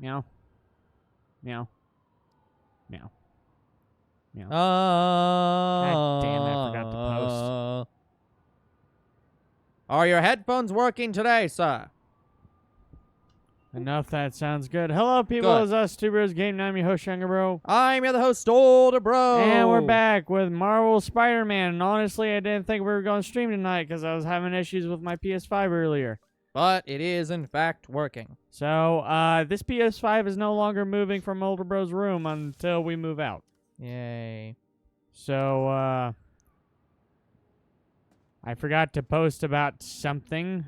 Meow. Meow. Meow. Meow. God damn it, I forgot to post. Are your headphones working today, sir? Enough, that sounds good. Hello, people. Good. It's us, TBGN. I'm your host, Younger Bro. I'm your host, Older Bro. And we're back with Marvel Spider-Man. And honestly, I didn't think we were going to stream tonight because I was having issues with my PS5 earlier. But it is, in fact, working. So, this PS5 is no longer moving from Older Bro's room until we move out. Yay. So, I forgot to post about something.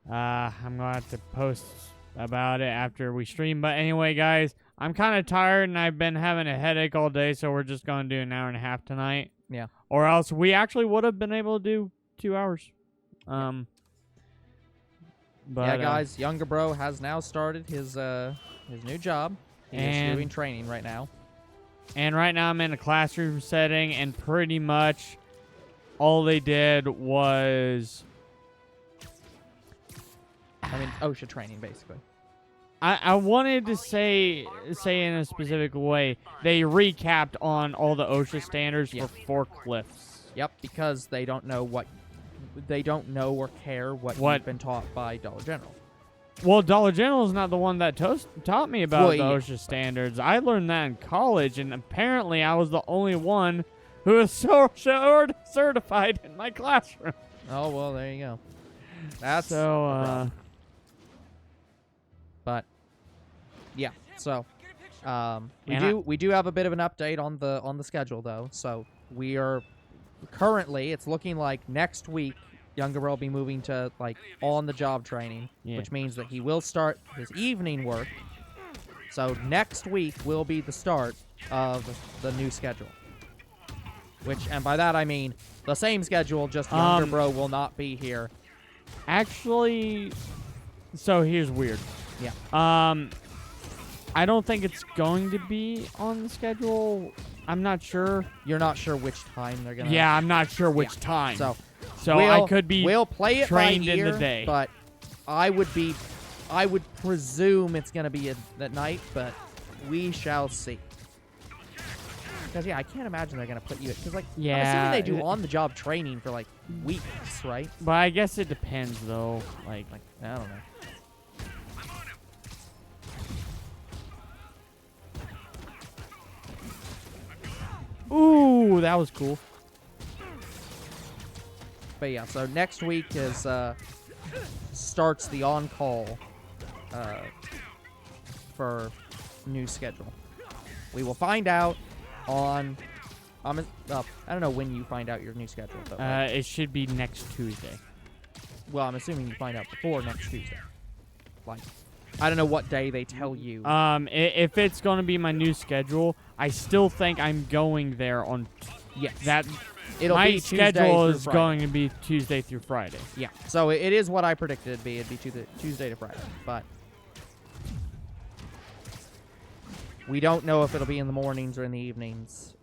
I'm going to have to post about it after we stream. But anyway, guys, I'm kind of tired and I've been having a headache all day, so we're just going to do an hour and a half tonight. Yeah. Or else we actually would have been able to do 2 hours. But, yeah, guys, Younger Bro has now started his new job. He's doing training right now. And right now I'm in a classroom setting, and pretty much all they did was... I mean, OSHA training, basically. I wanted to say in a specific way, they recapped on all the OSHA standards for forklifts. Yep, because they don't know or care what you've been taught by Dollar General. Well, Dollar General is not the one that taught me about the OSHA standards. I learned that in college, and apparently I was the only one who is certified in my classroom. Oh, well, there you go. That's so, but yeah, so we do have a bit of an update on the schedule though. So we are currently, it's looking like next week Younger Bro will be moving to like on the job training, which means that he will start his evening work. So next week will be the start of the new schedule. And by that I mean the same schedule, just Younger Bro will not be here. Actually, so here's weird. Yeah. I don't think it's going to be on the schedule. I'm not sure. You're not sure which time they're gonna. Yeah, I'm not sure which time. So I could be we'll play it trained by ear, in the day. But I would presume it's gonna be at night, but we shall see. Because I can't imagine they're gonna put you. Because I'm assuming they do on-the-job training for like weeks, right? But I guess it depends, though. Like I don't know. Ooh, that was cool. But yeah, so next week is starts the on-call for new schedule. We will find out on. I don't know when you find out your new schedule, but it should be next Tuesday. Well, I'm assuming you find out before next Tuesday. Like, I don't know what day they tell you. If it's going to be my new schedule, I still think I'm going there on. My schedule is going to be Tuesday through Friday. Yeah. So it is what I predicted it'd be. It'd be Tuesday to Friday, but we don't know if it'll be in the mornings or in the evenings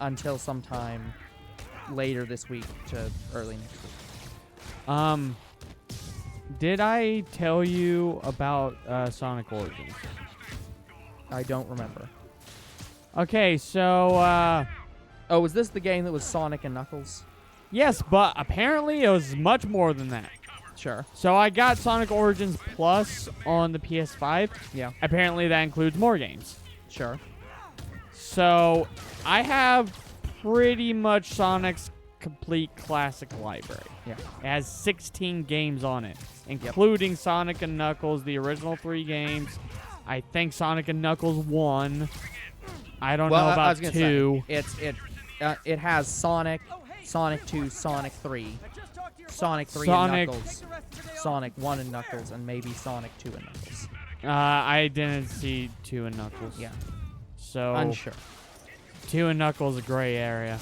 until sometime later this week to early next week. Did I tell you about Sonic Origins? I don't remember. Okay, so oh, was this the game that was Sonic and Knuckles? Yes, but apparently it was much more than that. Sure. So I got Sonic Origins Plus on the PS5. Yeah. Apparently that includes more games. Sure. So I have pretty much Sonic's complete classic library. Yeah. It has 16 games on it, including Sonic and Knuckles, the original 3 games. I think Sonic and Knuckles 1. I don't know about 2. It has Sonic, Sonic 2, Sonic 3, Sonic 3 and Knuckles, Sonic 1 and Knuckles, and maybe Sonic 2 and Knuckles. I didn't see 2 and Knuckles. Yeah. So unsure. 2 and Knuckles, a gray area.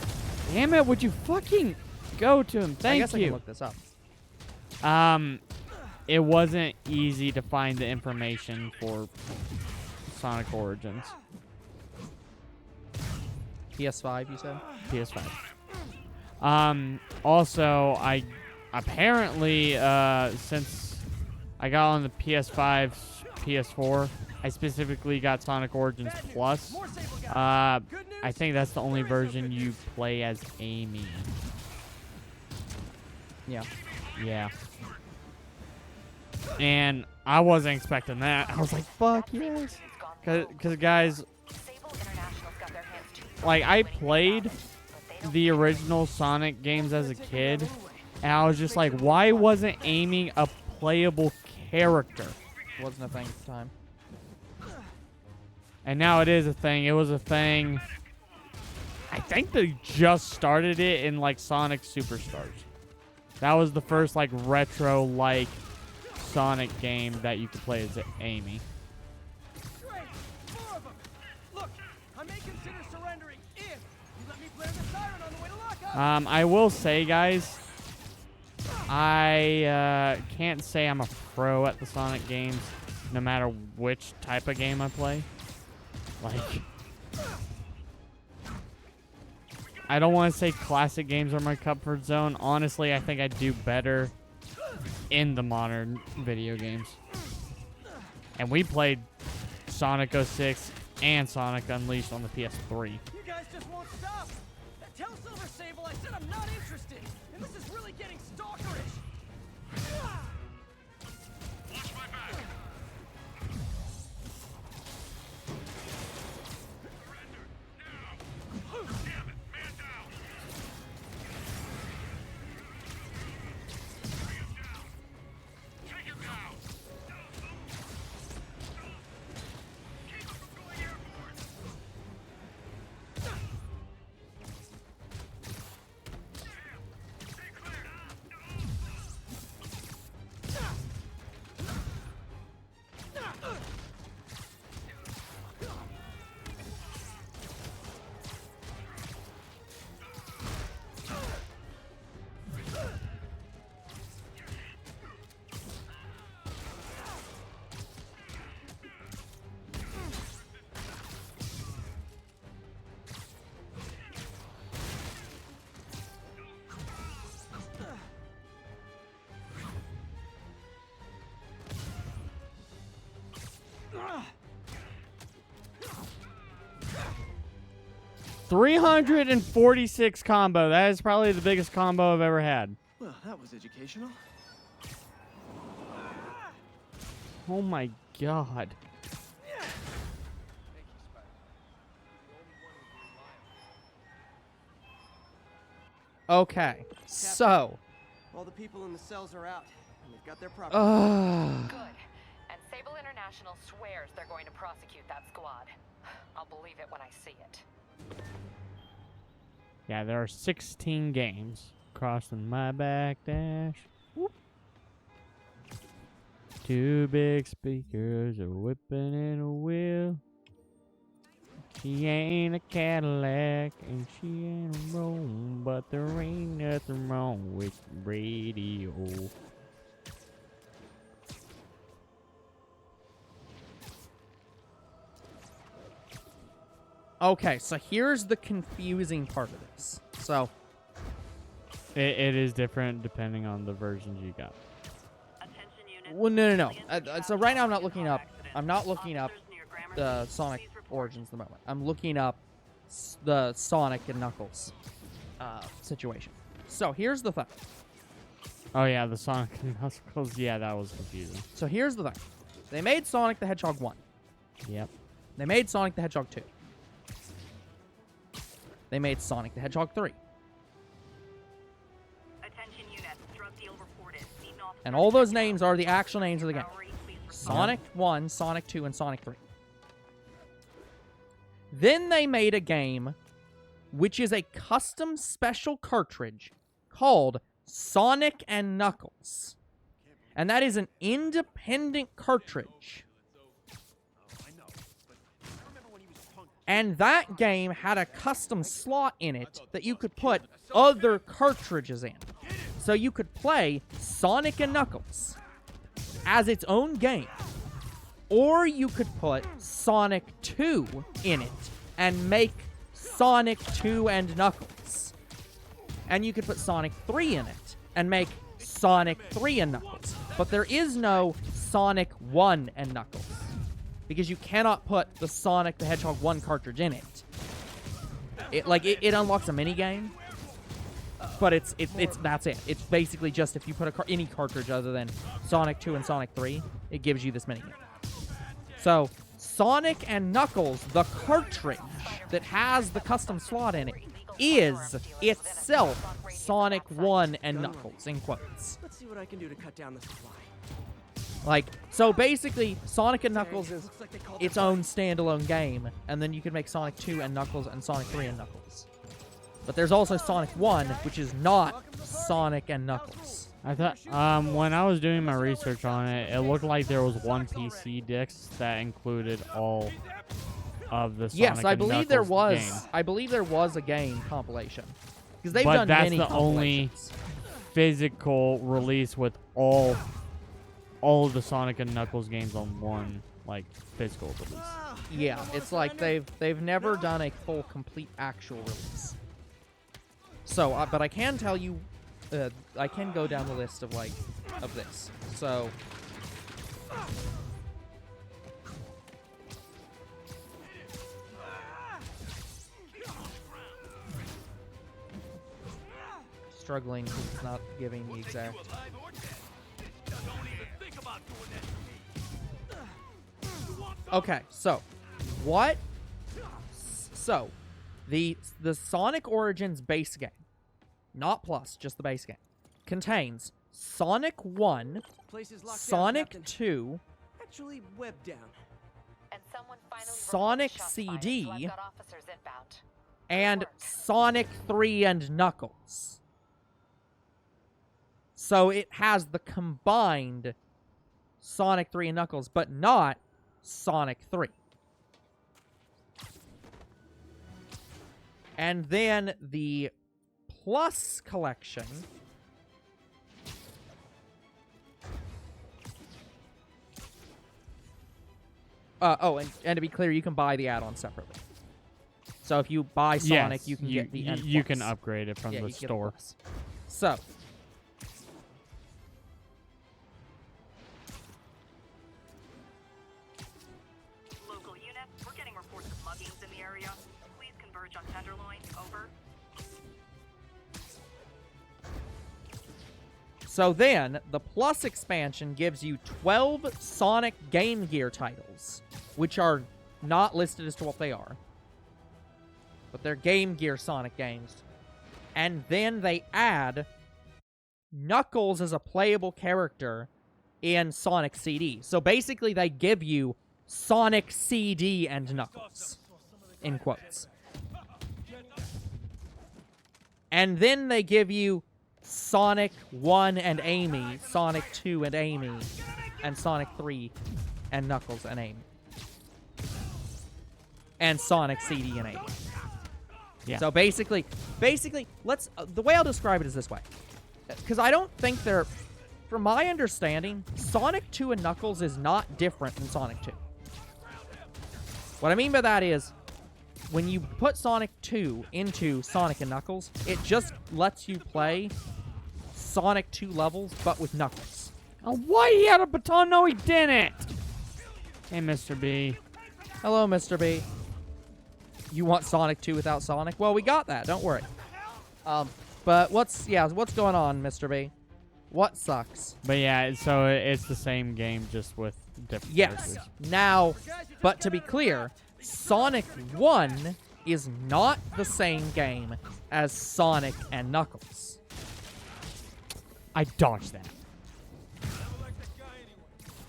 Damn it! Would you fucking go to him? Thank you. I guess I can look this up. It wasn't easy to find the information for Sonic Origins. PS5, you said? PS5. Also, I apparently, since I got on the PS5, PS4. I specifically got Sonic Origins Plus. I think that's the only version you play as Amy. Yeah. Yeah. And I wasn't expecting that. I was like, fuck yes. Because guys, like, I played the original Sonic games as a kid, and I was just like, why wasn't Amy a playable character? Wasn't a thing at the time. And now it is a thing. It was a thing. I think they just started it in, like, Sonic Superstars. That was the first, like, retro-like Sonic game that you could play as Amy. I will say, guys, I can't say I'm a pro at the Sonic games, no matter which type of game I play. Like, I don't want to say classic games are my comfort zone. Honestly, I think I do better in the modern video games. And we played Sonic 06 and Sonic Unleashed on the PS3. You guys just won't stop. Tell Silver Sable I said I'm not interested. And this is really getting stalkerish. Watch my back. Surrender now. Damn it, man down. Bring him down. Take him down. Keep him from going airborne. Stay clear. $346 combo. That is probably the biggest combo I've ever had. Well, that was educational. Oh my god. Okay, so. All the people in the cells are out, and they've got their property. Good. And Sable International swears they're going to prosecute that squad. I'll believe it when I see it. Yeah, there are 16 games. Crossing my back dash. Whoop. 2 big speakers, a whipping and a wheel. She ain't a Cadillac and she ain't a Rome, but there ain't nothing wrong with radio. Okay, so here's the confusing part of this. So. It is different depending on the versions you got. Well, no. So right now I'm not looking up. The Sonic Origins at the moment. I'm looking up the Sonic and Knuckles situation. So here's the thing. Oh yeah, the Sonic and Knuckles. Yeah, that was confusing. So here's the thing. They made Sonic the Hedgehog 1. Yep. They made Sonic the Hedgehog 2. They made Sonic the Hedgehog 3. And all those names are the actual names of the game. Sonic 1, Sonic 2, and Sonic 3. Then they made a game which is a custom special cartridge called Sonic and Knuckles. And that is an independent cartridge. And that game had a custom slot in it that you could put other cartridges in. So you could play Sonic and Knuckles as its own game. Or you could put Sonic 2 in it and make Sonic 2 and Knuckles. And you could put Sonic 3 in it and make Sonic 3 and Knuckles. But there is no Sonic 1 and Knuckles. Because you cannot put the Sonic the Hedgehog 1 cartridge in it. It unlocks a minigame, but it's that's it. It's basically just if you put any cartridge other than Sonic 2 and Sonic 3, it gives you this minigame. So, Sonic and Knuckles, the cartridge that has the custom slot in it, is itself Sonic 1 and Knuckles, in quotes. Let's see what I can do to cut down the supply. Like, so basically, Sonic and Knuckles is its own standalone game, and then you can make Sonic 2 and Knuckles and Sonic 3 and Knuckles. But there's also Sonic 1, which is not Sonic and Knuckles. I thought, when I was doing my research on it, it looked like there was one PC disc that included all of the Sonic Yes, I and believe there Knuckles was. games. I believe there was a game compilation because they've But done that's many the only compilations. physical release with all of the Sonic and Knuckles games on one, like, physical release. Yeah, it's like they've never done a full, complete, actual release. So, but I can tell you, I can go down the list of this. So, struggling because it's not giving the exact. Okay, so what? So the Sonic Origins base game, not Plus, just the base game, contains Sonic 1, Place is locked Sonic down, Captain. 2, Actually, web down. And someone finally Sonic reported shots CD, fired, so I've got officers inbound. and Work. Sonic 3 and Knuckles. So it has the combined Sonic 3 and Knuckles, but not Sonic 3. And then the Plus collection and to be clear, you can buy the add-on separately. So if you buy Sonic, Yes, you can get the N+. you can upgrade it from Yeah, the you can get store. Plus. So Local unit, we're getting reports of muggings in the area. Please converge on Tenderloin. Over. So then, the Plus expansion gives you 12 Sonic Game Gear titles, which are not listed as to what they are. But they're Game Gear Sonic games. And then they add Knuckles as a playable character in Sonic CD. So basically, they give you Sonic CD and Knuckles, in quotes. And then they give you Sonic 1 and Amy, Sonic 2 and Amy, and Sonic 3 and Knuckles and Amy. And Sonic CD and Amy. Yeah. So basically, let's the way I'll describe it is this way. Because I don't think they're, from my understanding, Sonic 2 and Knuckles is not different than Sonic 2. What I mean by that is, when you put Sonic 2 into Sonic and Knuckles, it just lets you play Sonic 2 levels, but with Knuckles. Oh, why he had a baton? No, he didn't. Hey, Mr. B. Hello, Mr. B. You want Sonic 2 without Sonic? Well, we got that. Don't worry. But what's going on, Mr. B? What sucks? But yeah, so it's the same game, just with different Yes. characters. Now, but to be clear, Sonic 1 is not the same game as Sonic and Knuckles. I dodged that.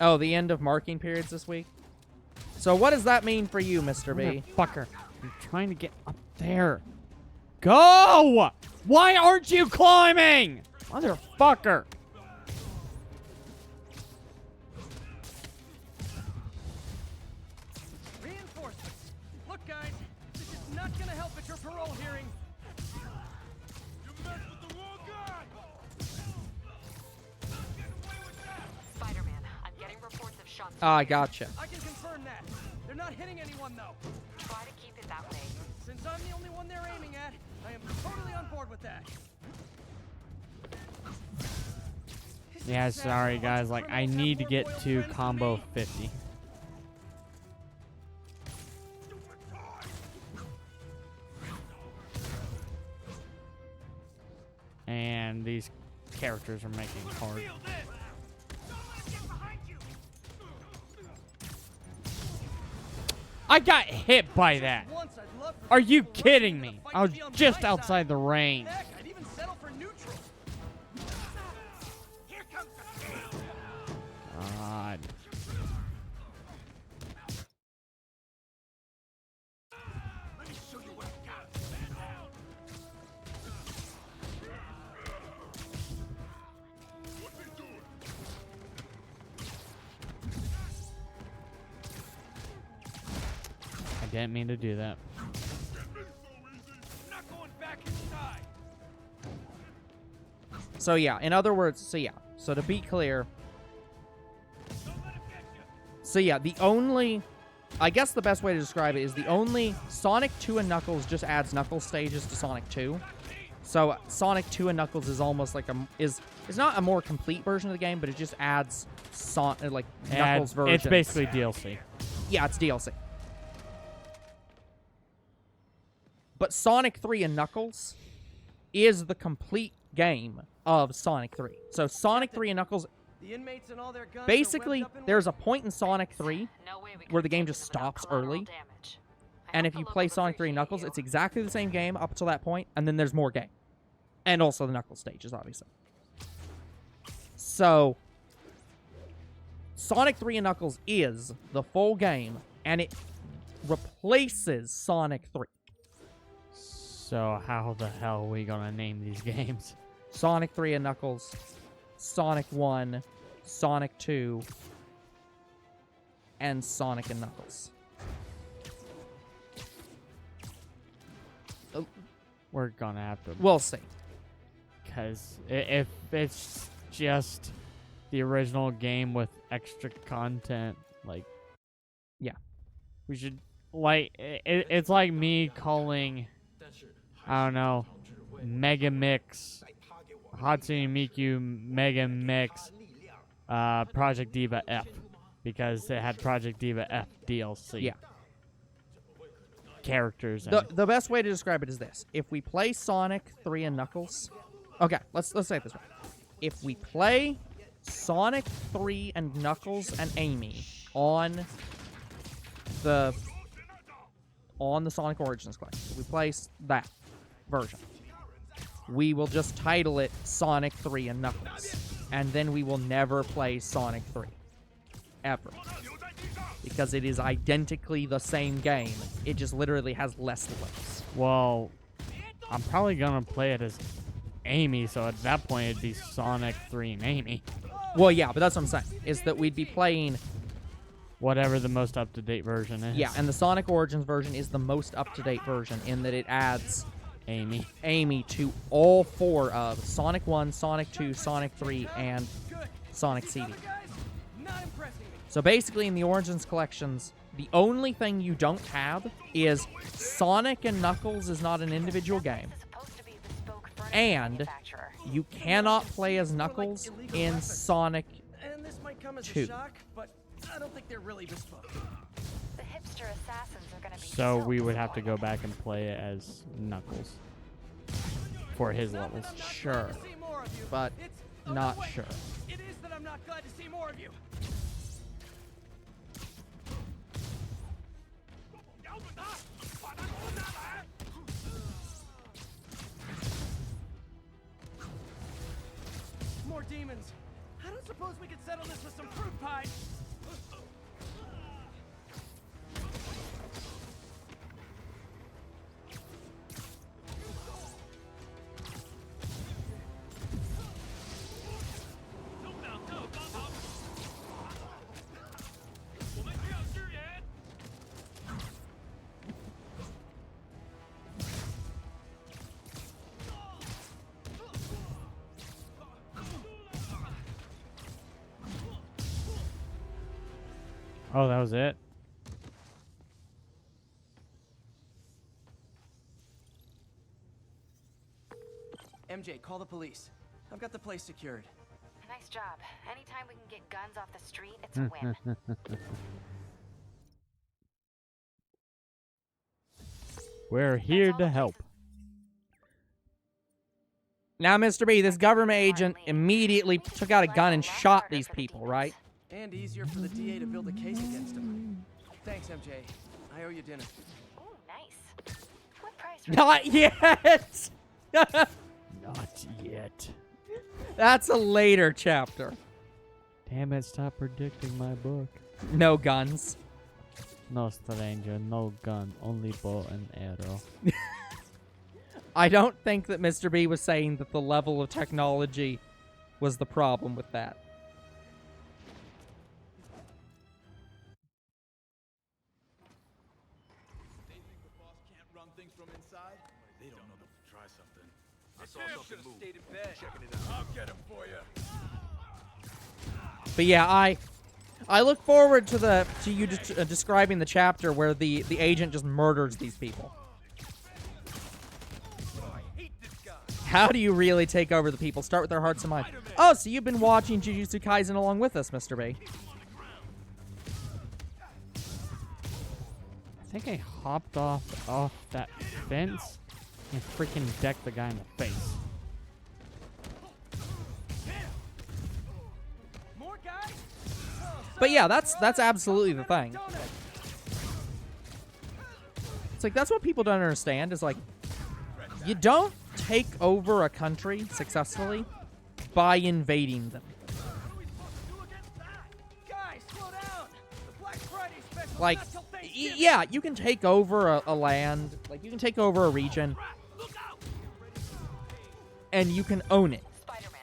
Oh, the end of marking periods this week? So what does that mean for you, Mr. B? Motherfucker. I'm trying to get up there. Go! Why aren't you climbing? Motherfucker. Reinforcements. Look, guys, this is not gonna help at your parole hearing. You messed with the wrong guy! Get away with that! Spider-Man, I'm getting reports of shots. Ah, fired. gotcha. I can confirm that. They're not hitting anyone, though. Try to keep it that way. Since I'm the only one they're aiming at, I am totally on board with that. This Yeah, sorry guys. Like, I need to get to combo 50. And these characters are making it hard. I got hit by that. Are you kidding me? I was just outside the range. Heck, I'd even settle for neutral. Here comes the kill. God. Let me show you what I got. What's he doing? I didn't mean to do that. Not going back inside. So yeah, in other words, so to be clear, I guess the best way to describe it is the only Sonic 2 and Knuckles just adds Knuckles stages to Sonic 2. So Sonic 2 and Knuckles is almost like is not a more complete version of the game, but it just adds Knuckles versions. It's basically DLC. Yeah, it's DLC. But Sonic 3 and Knuckles is the complete game of Sonic 3. So Sonic 3 and Knuckles, The inmates and all their guns basically, are webbed up in there's a point in Sonic 3 No way we where the could've game taken just them without stops collateral early. damage. I And hope if you the play locals Sonic 3 and appreciate Knuckles, you. it's exactly the same game up until that point, and then there's more game. And also the Knuckles stages, obviously. So, Sonic 3 and Knuckles is the full game, and it replaces Sonic 3. So how the hell are we gonna name these games? Sonic 3 and Knuckles, Sonic 1, Sonic 2, and Sonic and Knuckles. We're gonna have to, We'll see. because if it's just the original game with extra content, like, Yeah. we should, like, it's like me calling, I don't know, Mega Mix, Hatsune Miku Mega Mix, Project Diva F, because it had Project Diva F DLC. Yeah. Characters. The best way to describe it is this. If we play Sonic 3 and Knuckles... Okay, let's say it this way. If we play Sonic 3 and Knuckles and Amy on the Sonic Origins Collection, if we play that version, we will just title it Sonic 3 and Knuckles. And then we will never play Sonic 3. Ever. Because it is identically the same game. It just literally has less levels. Well, I'm probably gonna play it as Amy, so at that point it'd be Sonic 3 and Amy. Well, yeah, but that's what I'm saying. Is that we'd be playing... Whatever the most up-to-date version is. Yeah, and the Sonic Origins version is the most up-to-date version in that it adds Amy to all four of Sonic 1, Sonic 2, Sonic 3, and Sonic CD. Not impressing me. So basically in the Origins collections, the only thing you don't have is Sonic and Knuckles is not an individual game. This is supposed to be a bespoke furniture And manufacturer. you cannot play as Knuckles in Sonic. And this might come as 2. a shock, but I don't think they're really bespoke. The hipster assassins are gonna be So we would have to go back and play it as Knuckles for his levels. Sure, To see more of you. but It's not wait. sure. It is that I'm not glad to see more of you. More demons. I don't suppose we could settle this with some fruit pie. Oh, that was it? MJ, call the police. I've got the place secured. And Nice job. Anytime we can get guns off the street, it's a win. We're here to help. Now, Mr. B, this government agent immediately took out a gun and shot these people, right? And easier for the DA to build a case against him. Thanks, MJ. I owe you dinner. Ooh, nice. What price? for Not yet! Not yet. That's a later chapter. Damn it, stop predicting my book. No guns. No stranger, no gun, only bow and arrow. I don't think that Mr. B was saying that the level of technology was the problem with that. They think the boss can't run things from inside? They don't know to try something. I saw something move. Stayed in bed. Checking it out. I'll get him for you. But yeah, I look forward to you describing the chapter where the agent just murders these people. How do you really take over the people? Start with their hearts and minds. Oh, so you've been watching Jujutsu Kaisen along with us, Mr. B. I think I hopped off that fence and freaking decked the guy in the face. More guys? But yeah, that's absolutely the thing. It's like, that's what people don't understand, is like, you don't take over a country successfully by invading them. Guys, slow down. The Black Friday special Like, is not till Thanksgiving. yeah, you can take over a land, like, you can take over a region, and you can own it. Spider-Man.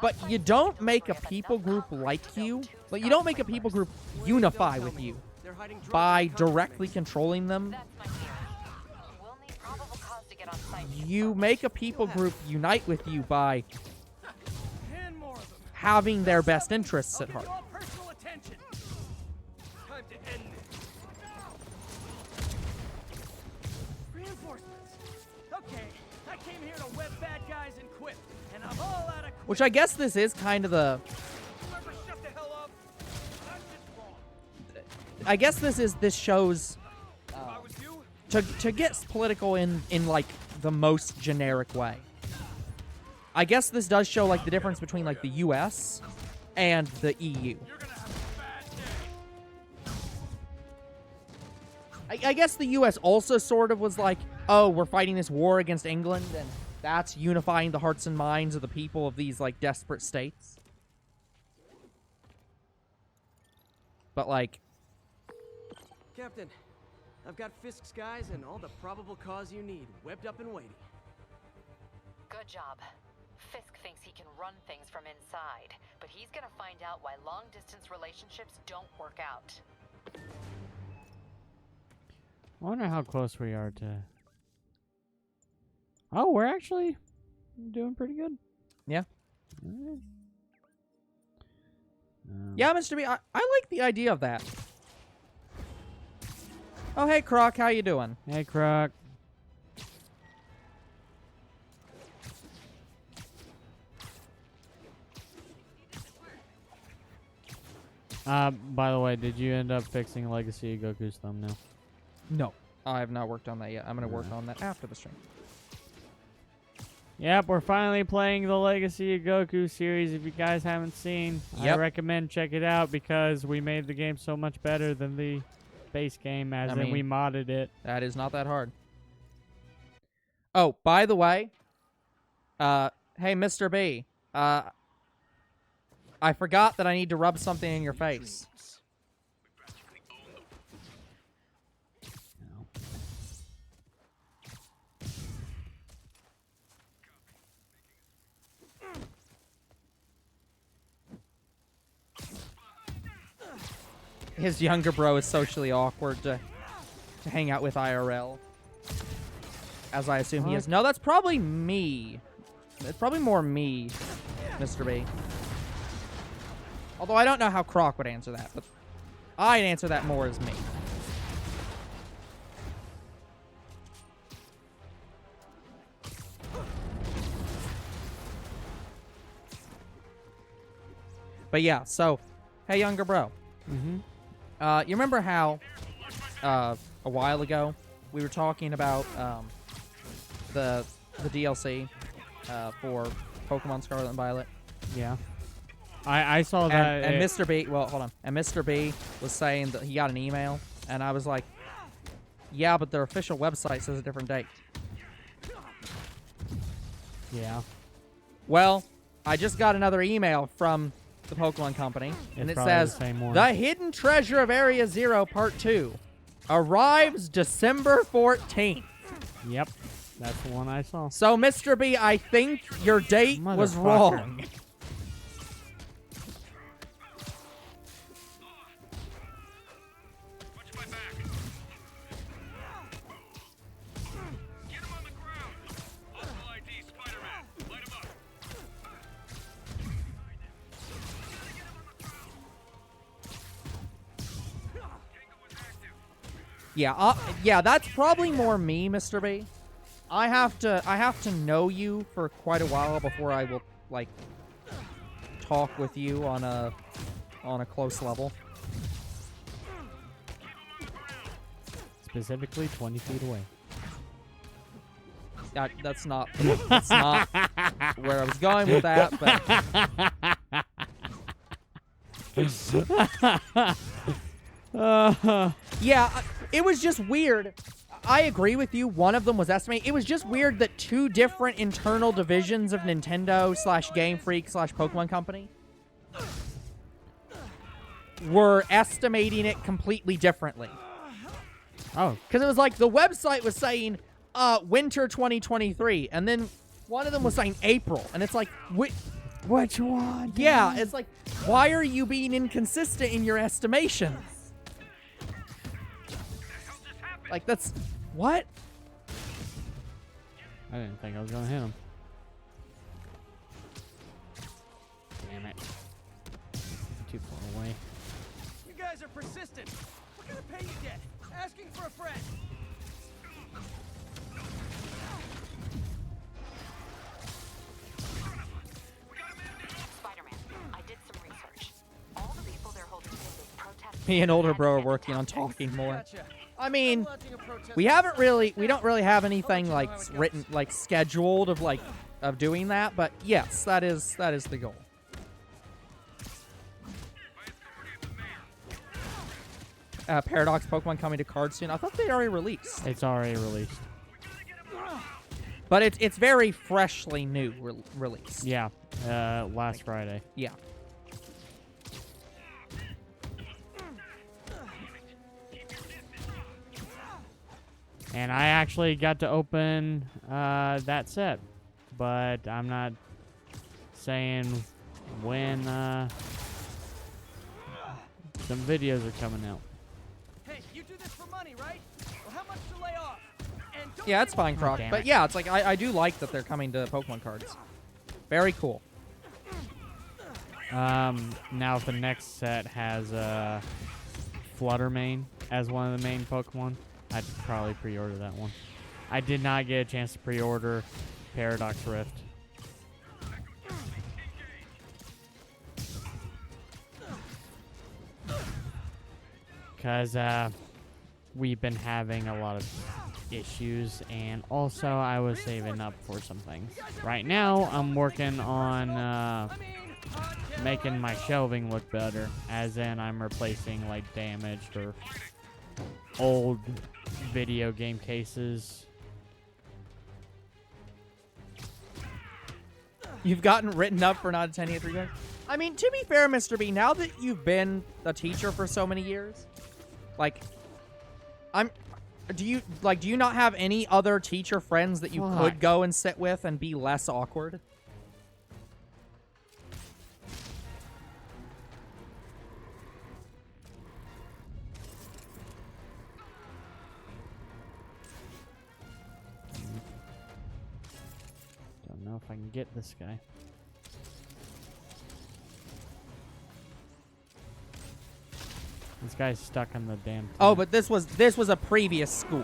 But you don't make a people group like you, but you don't make a people group unify with you They're hiding drugs by in the country directly mix. controlling them. That's my theory. We'll need probable cause to get on site. You make a people group unite with you by And more of them. having their best interests I'll at give heart. you all personal attention. Time to end this. Reinforcements. Okay, I came here to web bad guys and quit, and I'm all out of quit. Which I guess this is kind of the... Whoever shut the hell up, that's just wrong. I guess this shows If I was you, to get political in like the most generic way. I guess this does show like the difference between like the US and the EU. You're gonna have a bad day. I guess the US also sort of was like, oh, we're fighting this war against England, and that's unifying the hearts and minds of the people of these like desperate states. But like, Captain, I've got Fisk's guys and all the probable cause you need, webbed up and waiting. Good job. Fisk thinks he can run things from inside, but he's gonna find out why long-distance relationships don't work out. I wonder how close we are to... Oh, we're actually doing pretty good. yeah. Alright. Yeah, Mr. B, I like the idea of that. Oh, hey, Croc, how you doing? Hey, Croc. By the way, did you end up fixing Legacy of Goku's thumbnail? No. I have not worked on that yet. I'm going to work on that after the stream. Yep, we're finally playing the Legacy of Goku series. If you guys haven't seen, I Yep. recommend check it out because we made the game so much better than the base game, as in we modded it. That is not that hard. Oh, by the way, hey, Mr. B, I forgot that I need to rub something in your face. His younger bro is socially awkward to hang out with IRL. As I assume he is. No, that's probably me. It's probably more me, Mr. B. Although I don't know how Croc would answer that, but I'd answer that more as me. But yeah, so, hey, younger bro. Mm-hmm. You remember how a while ago we were talking about the DLC for Pokemon Scarlet and Violet? Yeah. I saw that. And Mr. B, well, hold on. And Mr. B was saying that he got an email, and I was like, yeah, but their official website says a different date. Yeah. Well, I just got another email from the Pokemon Company, and it probably says, the same one. The Hidden Treasure of Area Zero Part 2 arrives December 14th. Yep. That's the one I saw. So, Mr. B, I think your date was Motherfucker. wrong. Yeah, that's probably more me, Mr. B. I have to know you for quite a while before I will like talk with you on a close level. Specifically 20 feet away. That's not where I was going with that, but yeah, it was just weird. I agree with you. One of them was estimated. It was just weird that two different internal divisions of Nintendo / Game Freak / Pokemon Company were estimating it completely differently. Oh. Because it was like the website was saying winter 2023, and then one of them was saying April, and it's like, Which one? yeah, it's like, why are you being inconsistent in your estimations? Like, that's... What? I didn't think I was going to hit him. Damn it. Too far away. You guys are persistent. What kind of pay you get? Asking for a friend. Spider-Man, I did some research. All the people they're holding is protest. Me and older bro are working on talking more. Gotcha. I mean, Launching a protest we don't really have anything like written, like scheduled of doing that, but yes, that is the goal. Paradox Pokemon coming to cards soon. I thought they already released, It's already released. but it's very freshly new released. Yeah. Last Friday. Yeah. And I actually got to open that set, but I'm not saying when some videos are coming out. Hey, you do this for money, right? Well, how much to lay off? And don't Yeah, it's fine, Croc. damn But it. yeah, it's like I do like that they're coming to Pokemon cards. Very cool. Now if the next set has Fluttermane as one of the main Pokemon, I'd probably pre-order that one. I did not get a chance to pre-order Paradox Rift. Because we've been having a lot of issues, and also I was saving up for some things. Right now, I'm working on making my shelving look better, as in I'm replacing like damaged or old video game cases. You've gotten written up for not attending a 3 games? I mean, to be fair, Mr. B, now that you've been a teacher for so many years, like, do you not have any other teacher friends that you could go and sit with and be less awkward? Don't know if I can get this guy. This guy's stuck on the damn thing. Oh, but this was a previous school.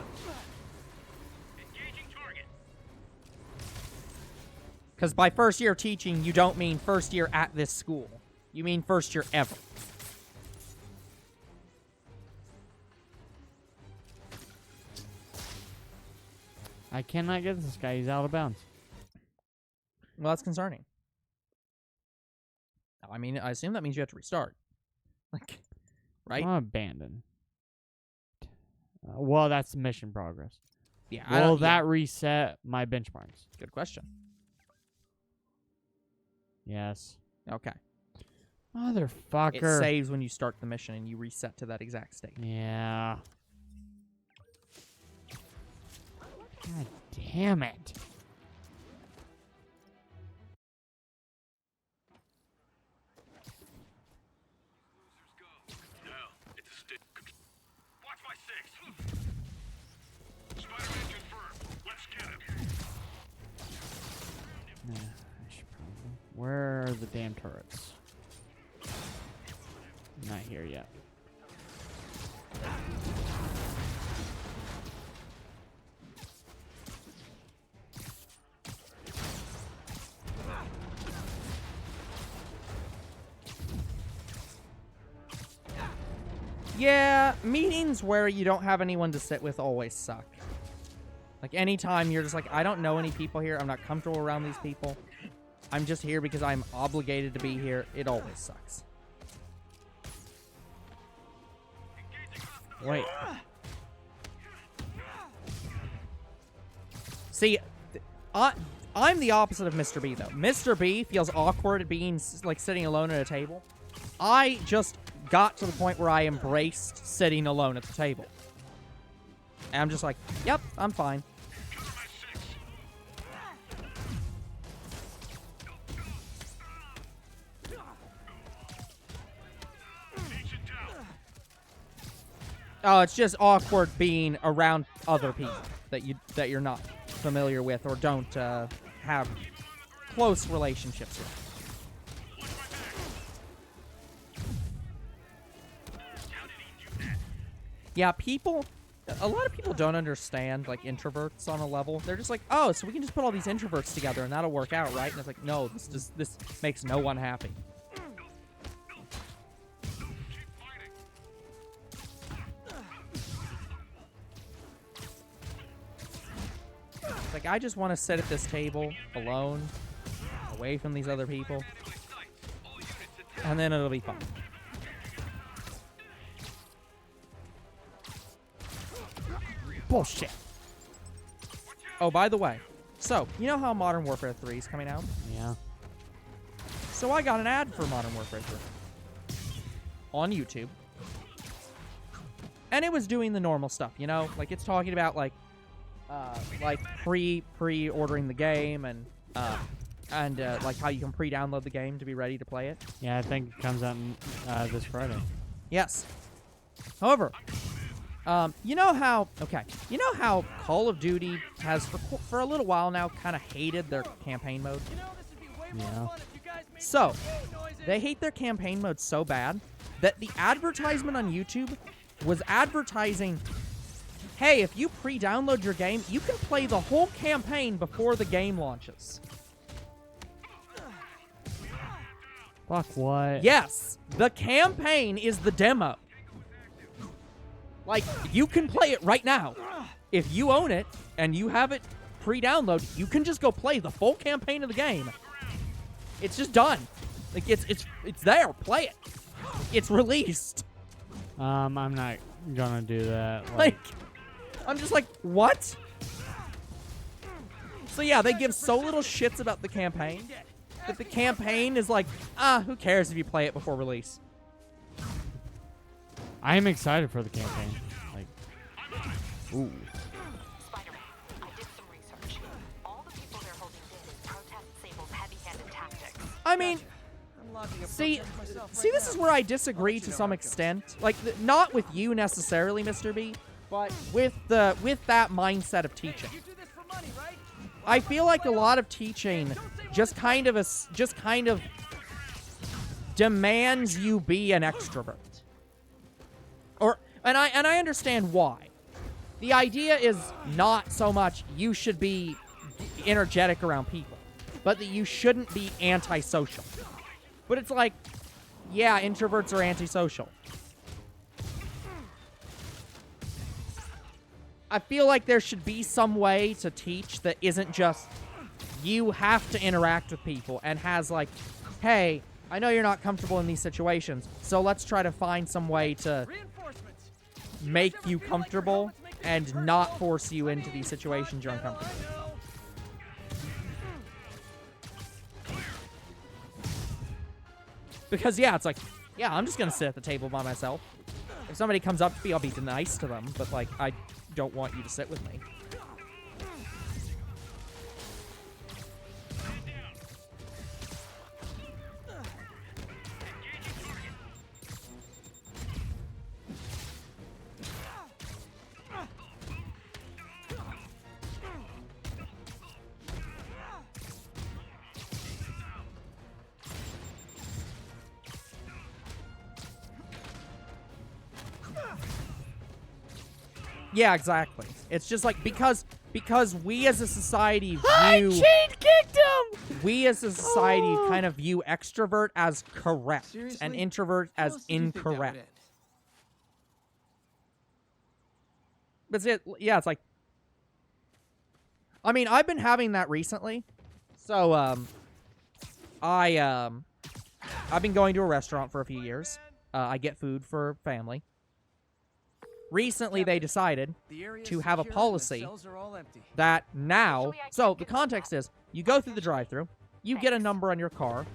Because by first year teaching, you don't mean first year at this school. You mean first year ever. I cannot get this guy. He's out of bounds. Well, that's concerning. I mean, I assume that means you have to restart. Like, right? Abandon. Well, that's mission progress. Yeah. Will that reset my benchmarks? Good question. Yes. Okay. Motherfucker. It saves when you start the mission and you reset to that exact state. Yeah. God damn it. Watch my 6. Spider-Man confirmed. Let's get him. Nah, I should probably. Where are the damn turrets? Not here yet. Yeah, meetings where you don't have anyone to sit with always suck. Like, anytime you're just like, I don't know any people here, I'm not comfortable around these people, I'm just here because I'm obligated to be here, it always sucks. Wait. See, I'm the opposite of Mr. B, though. Mr. B feels awkward at being, like, sitting alone at a table. I just got to the point where I embraced sitting alone at the table. And I'm just like, yep, I'm fine. Oh, it's just awkward being around other people that you're not familiar with or don't have close relationships with. Yeah, a lot of people don't understand, like, introverts on a level. They're just like, oh, so we can just put all these introverts together and that'll work out, right? And it's like, no, this makes no one happy. It's like, I just want to sit at this table alone, away from these other people, and then it'll be fun. Bullshit. Oh, by the way, so, you know how Modern Warfare 3 is coming out? Yeah. So I got an ad for Modern Warfare 3 on YouTube. And it was doing the normal stuff, you know? Like, it's talking about, like pre-ordering the game and like, how you can pre-download the game to be ready to play it. Yeah, I think it comes out this Friday. Yes. However, you know how Call of Duty has, for a little while now, kind of hated their campaign mode? Yeah. So, they hate their campaign mode so bad that the advertisement on YouTube was advertising, hey, if you pre-download your game, you can play the whole campaign before the game launches. Fuck what? Yes, the campaign is the demo. Like, you can play it right now. If you own it and you have it pre-download, you can just go play the full campaign of the game. It's just done. Like, it's there. Play it. It's released. I'm not gonna do that. Like, I'm just like, what? So yeah, they give so little shits about the campaign that the campaign is like, who cares if you play it before release? I am excited for the campaign. Like, ooh. Spider-Man, I did some research. All the people they're holding did is protest Sable's heavy-handed tactics. I mean, see, this is where I disagree to some extent. Like, not with you necessarily, Mr. B, but with that mindset of teaching. I feel like a lot of teaching just kind of demands you be an extrovert. And I understand why. The idea is not so much you should be energetic around people, but that you shouldn't be antisocial. But it's like, yeah, introverts are antisocial. I feel like there should be some way to teach that isn't just you have to interact with people and has like, hey, I know you're not comfortable in these situations, so let's try to find some way to Reinforcements. make you comfortable and not force you into these situations you're uncomfortable. Because, yeah, it's like, yeah, I'm just going to sit at the table by myself. If somebody comes up to me, I'll be nice to them, but, like, I don't want you to sit with me. Yeah, exactly. It's just like because we as a society view chain kicked him. we as a society kind of view extrovert as correct Seriously? and introvert How as else did you think that would incorrect. end? But yeah, it's like I mean, I've been having that recently. So I've been going to a restaurant for a few years. I get food for family. Recently, they decided The area to have a secure and the policy cells are all empty. that now, Actually, I so can't the get them context all. is, you go through the drive-thru, you get a Thanks. number on your car,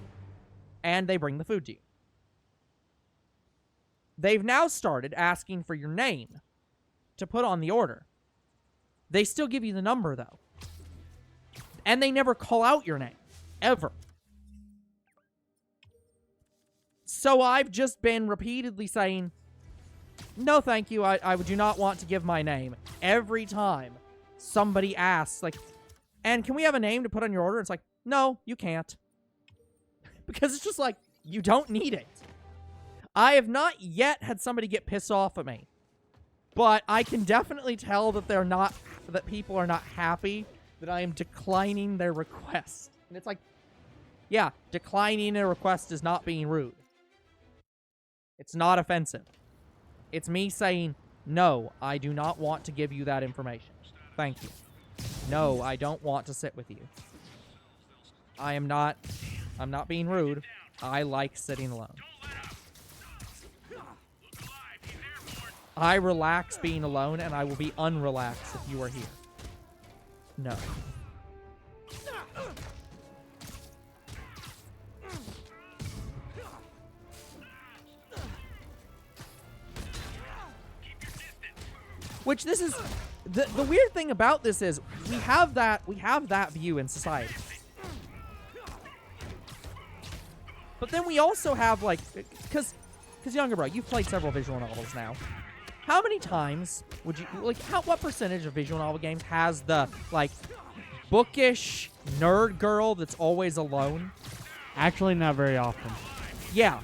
and they bring the food to you. They've now started asking for your name to put on the order. They still give you the number, though. And they never call out your name. Ever. So I've just been repeatedly saying, no, thank you. I do not want to give my name. Every time somebody asks, like, and can we have a name to put on your order? It's like, no, you can't. Because it's just like, you don't need it. I have not yet had somebody get pissed off at me. But I can definitely tell that that people are not happy that I am declining their request. And it's like, yeah, declining a request is not being rude. It's not offensive. It's me saying, no, I do not want to give you that information. Thank you. No, I don't want to sit with you. I'm not being rude. I like sitting alone. I relax being alone, and I will be unrelaxed if you are here. No. Which this is the weird thing about this is we have that view in society. But then we also have like cuz younger bro, you've played several visual novels now. How many times would you what percentage of visual novel games has the like bookish nerd girl that's always alone? Actually, not very often. Yeah.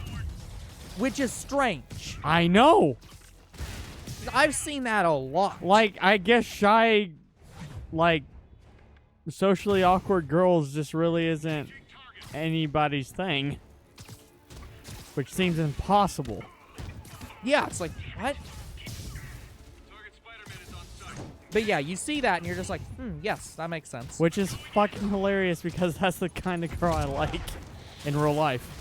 Which is strange. I know. I've seen that a lot. Like, I guess shy, like, socially awkward girls just really isn't anybody's thing. Which seems impossible. Yeah, it's like, what? But yeah, you see that and you're just like, yes, that makes sense. Which is fucking hilarious because that's the kind of girl I like in real life.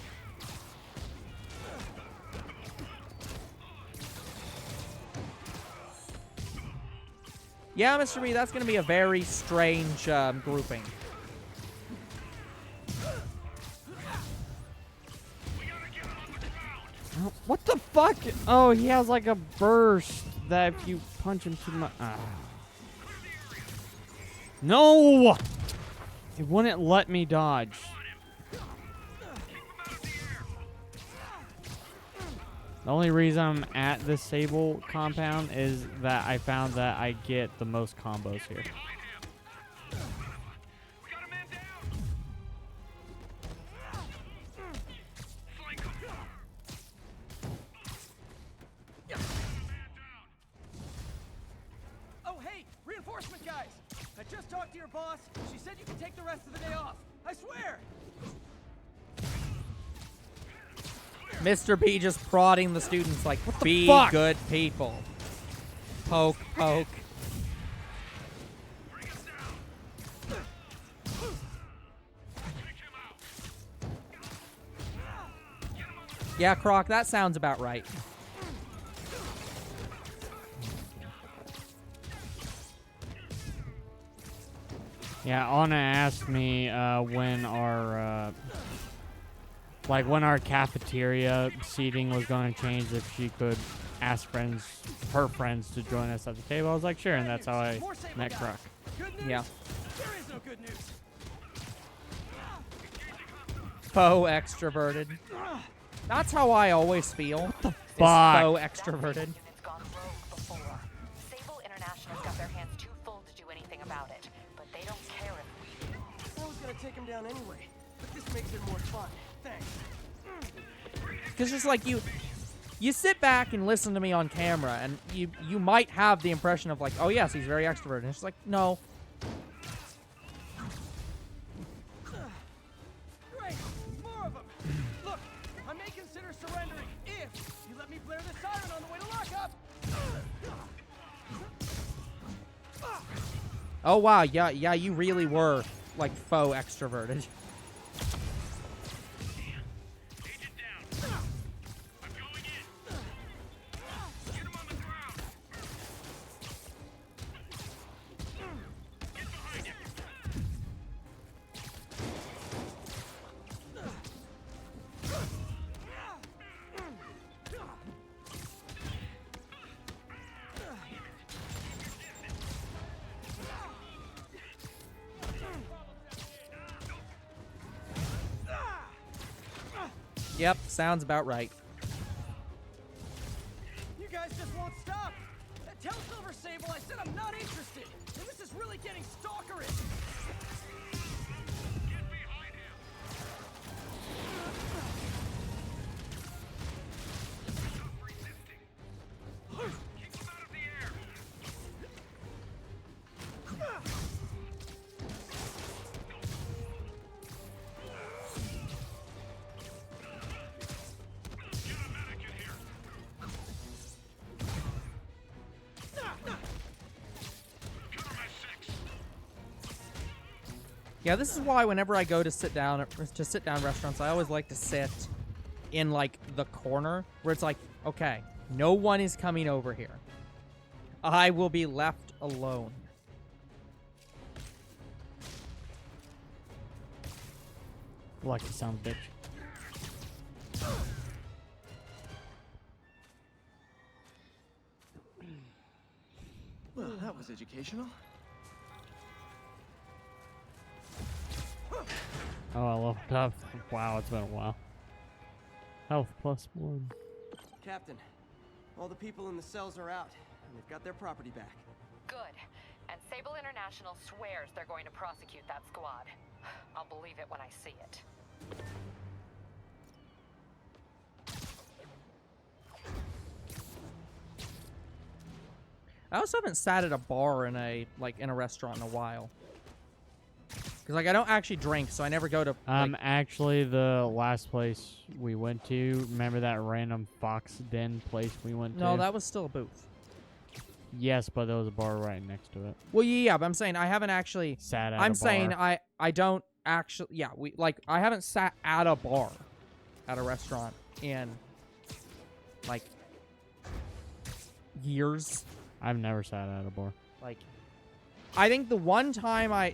Yeah, Mr. B, that's going to be a very strange grouping. What the fuck? Oh, he has like a burst that if you punch him too much... No! It wouldn't let me dodge. The only reason I'm at this Sable compound is that I found that I get the most combos here. Oh, hey, reinforcement guys! I just talked to your boss. She said you can take the rest of the day off. I swear! Mr. B just prodding the students like, What the be fuck? good people. Poke, poke. Yeah, Croc, that sounds about right. Yeah, Anna asked me when our when our cafeteria seating was going to change, if she could ask her friends to join us at the table. I was like, sure, and that's how I met Croc. Good news? Yeah. There is no good news. Faux extroverted. That's how I always feel. Is Fuck. faux extroverted. Unit's gone rogue before. Sable International's got their hands too full to do anything about it, but they don't care if we do. I was gonna take him down anyway, but this makes it more fun. Thanks. Because just like you sit back and listen to me on camera, and you might have the impression of like, oh yes, he's very extroverted. And it's like, no. Great, more of them. Look, I may consider surrendering if you let me blare the siren on the way to lockup. Oh wow, yeah, you really were like faux extroverted. Yep, sounds about right. You guys just won't stop. Tell Silver Sable I said I'm not interested. And this is really getting stalkerish. Yeah, this is why whenever I go to sit down restaurants, I always like to sit in like the corner where it's like, okay, no one is coming over here. I will be left alone. Lucky son of a bitch. Well, that was educational. Oh, I leveled up. Wow, it's been a while. Health +1. Captain, all the people in the cells are out, and they've got their property back. Good. And Sable International swears they're going to prosecute that squad. I'll believe it when I see it. I also haven't sat at a bar in a restaurant in a while. Because like I don't actually drink, so I never go to. Actually, the last place we went to, remember that random Fox Den place we went to? No, that was still a booth. Yes, but there was a bar right next to it. Well, yeah, but I'm saying I haven't actually. Sat at I'm a bar. saying I don't actually. Yeah, I haven't sat at a bar, at a restaurant in like years. I've never sat at a bar. Like, I think the one time I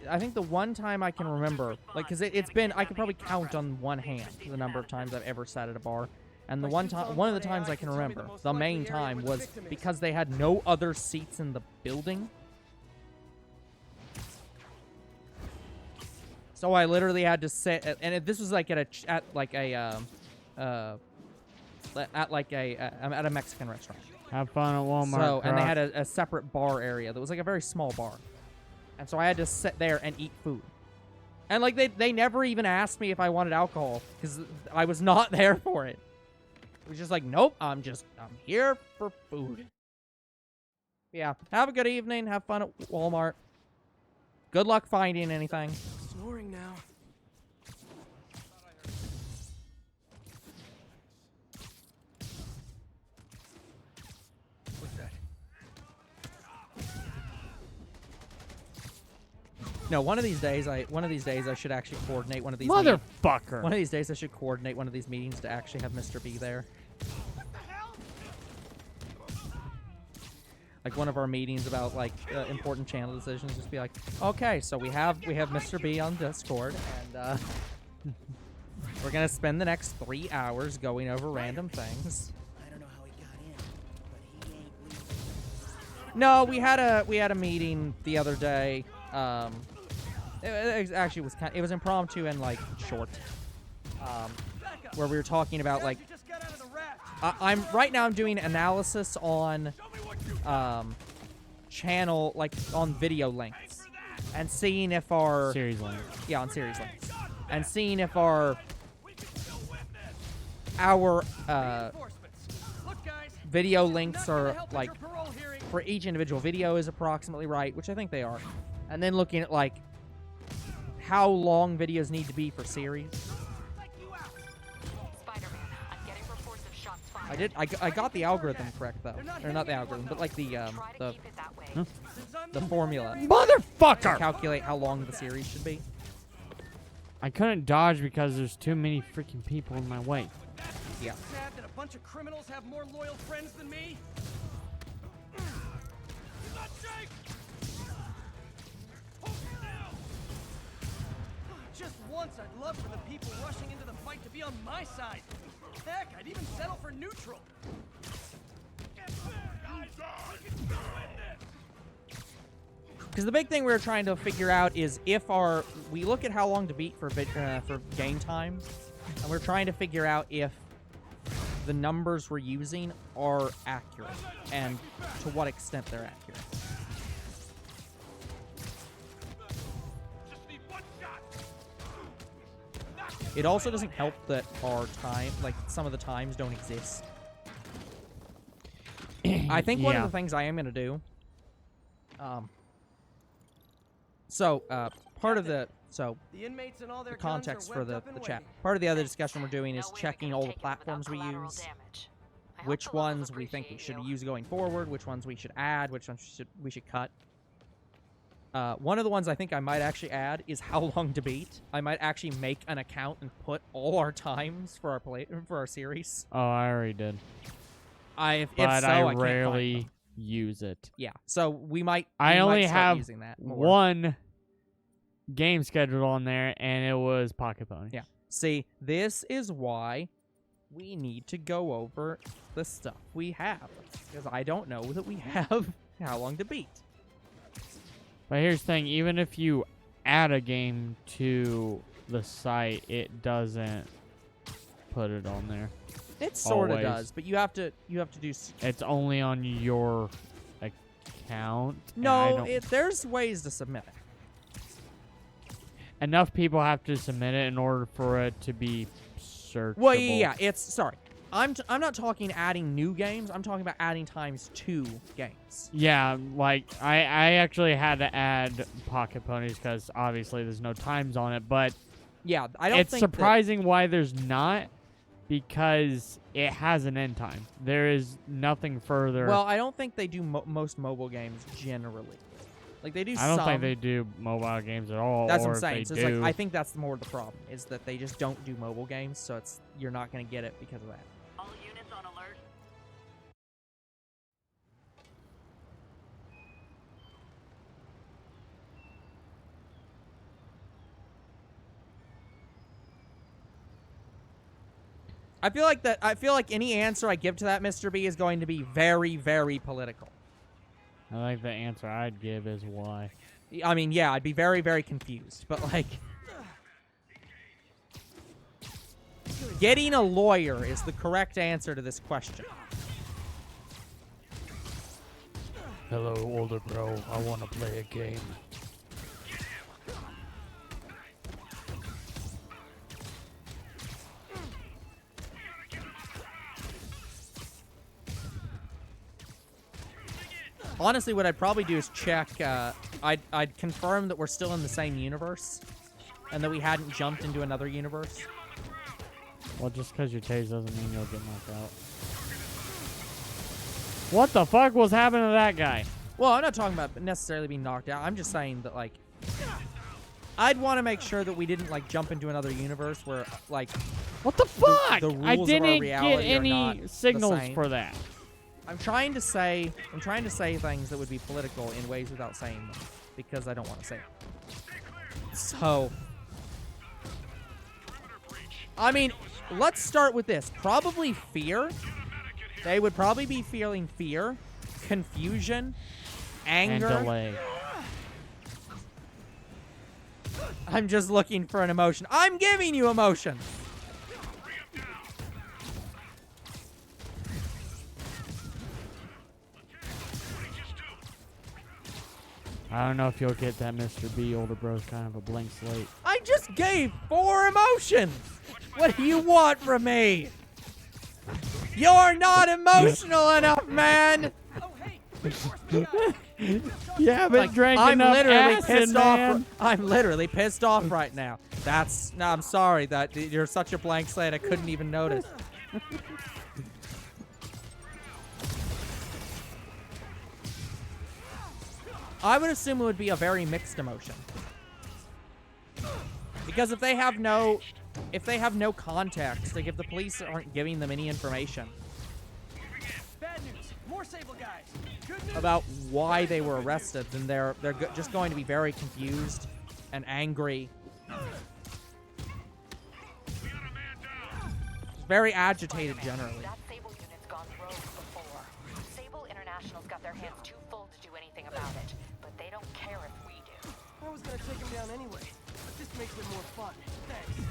can remember, like, because it's been, I could probably count on one hand the number of times I've ever sat at a bar. And one of the times I can remember, the main time, was because they had no other seats in the building. So I literally had to sit, and this was like at a Mexican restaurant. Have fun at Walmart. So, and they Croc. had a separate bar area that was like a very small bar. And so I had to sit there and eat food. And like they never even asked me if I wanted alcohol because I was not there for it. It was just like, nope, I'm here for food. Yeah, have a good evening. Have fun at Walmart. Good luck finding anything. Snoring now. No, one of these days I should actually coordinate one of these. Motherfucker. One of these days I should coordinate one of these meetings to actually have Mr. B there. Like one of our meetings about like important channel decisions, just be like, okay, so we have Mr. B on Discord, and we're gonna spend the next 3 hours going over random things. I don't know how he got in, but he ain't leaving. No, we had a meeting the other day. It actually was it was impromptu and like short. Where we were talking about like You just got out of the raft. I'm right now I'm doing analysis on channel like on video lengths and seeing if our Series length. on series lengths and seeing if our Look, guys, video lengths not gonna are help at like your parole hearing. for each individual video is approximately right, which I think they are, and then looking at like how long videos need to be for series. Spider-Man, I'm getting reports of shots fired. I got the algorithm correct though, or not the algorithm, but like the Try to keep it that way. Since I'm the formula to Motherfucker! calculate how long the series should be. I couldn't dodge because there's too many freaking people in my way. Yeah. sad that a bunch of criminals have more loyal friends than me. Just once, I'd love for the people rushing into the fight to be on my side. Heck, I'd even settle for neutral. Because the big thing we're trying to figure out is if we look at how long to beat for game time, and we're trying to figure out if the numbers we're using are accurate and to what extent they're accurate. It also doesn't help that our time, like some of the times don't exist. I think one of Yeah. the things I am going to do, part of the inmates and all their context guns are for webbed the up and chat, waiting. part of the other discussion we're doing is No way checking they're all gonna the take it without platforms we collateral use, damage. I hope which the locals ones we think we appreciate should you. use going forward, which ones we should add, which ones we should cut. One of the ones I think I might actually add is how long to beat. I might actually make an account and put all our times for our series. Oh, I already did. If But so, I can't find rarely them. use it. Yeah, so we might. I we might only start have using that more. one game scheduled on there, and it was Pocket Pony. Yeah. See, this is why we need to go over the stuff we have, because I don't know that we have how long to beat. But here's the thing, even if you add a game to the site, it doesn't put it on there. It sort of Always. does, but you have to do. It's only on your account. and I No, don't- there's ways to submit it. enough people have to submit it in order for it to be searchable. Well, yeah, it's sorry. I'm not talking adding new games. I'm talking about adding times to games. Yeah, like I actually had to add Pocket Ponies because obviously there's no times on it, but Yeah, I don't it's think surprising why there's not, because it has an end time. There is nothing further. Well, I don't think they do most mobile games generally. Like they do. I don't some. think they do mobile games at all. That's or what I'm if saying. they So it's do, like I think that's more the problem is that they just don't do mobile games. So you're not going to get it because of that. All units on alert. I feel like any answer I give to that, Mr. B, is going to be very, very political. I think the answer I'd give is why. I mean, yeah, I'd be very, very confused. But like, getting a lawyer is the correct answer to this question. Hello, older bro. I want to play a game. Honestly, what I'd probably do is check. I'd confirm that we're still in the same universe, and that we hadn't jumped into another universe. Well, just because you tase doesn't mean you'll get knocked out. What the fuck was happening to that guy? Well, I'm not talking about necessarily being knocked out. I'm just saying that like, I'd want to make sure that we didn't like jump into another universe where like What the fuck? the rules I of our didn't get reality are not any the signals same. for that. I'm trying to say things that would be political in ways without saying them because I don't want to say it. So, I mean, let's start with this. Probably fear. They would probably be feeling fear, confusion, anger. And delay. I'm just looking for an emotion. I'm giving you emotion. I don't know if you'll get that, Mr. B. Older bro's kind of a blank slate. I just gave 4 emotions. What do you want from me? You're not emotional enough, man. Oh, hey! You haven't Like, drank I'm enough literally acid, pissed man. off. I'm literally pissed off right now. No, I'm sorry that you're such a blank slate. I couldn't even notice. I would assume it would be a very mixed emotion. Because if they have no context, like if the police aren't giving them any information Bad news. More Sable guys. Good news. about why they were arrested, then they're just going to be very confused and angry. Very agitated generally. That Sable unit's gone rogue before. Sable International's got their hands too full to do anything about it, but they don't care if we do. I was gonna take him down anyway, but this makes it more fun. Thanks.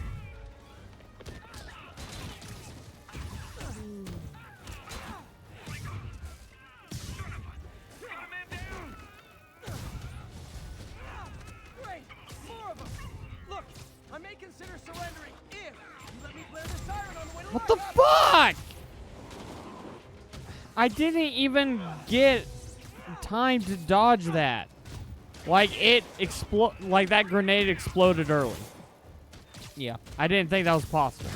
Great! More of them! Look, I may consider surrendering if you let me play the siren on the way to What the fuck? I didn't even get time to dodge that. Like like that grenade exploded early. Yeah. I didn't think that was possible.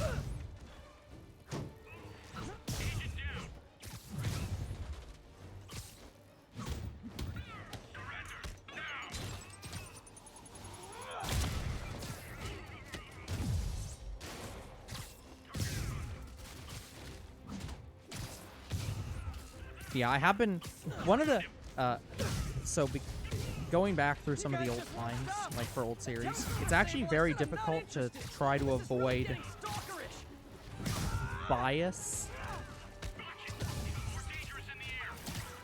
Yeah, I have been one of the going back through some of the old times, like for old series, it's actually very difficult to try to avoid bias.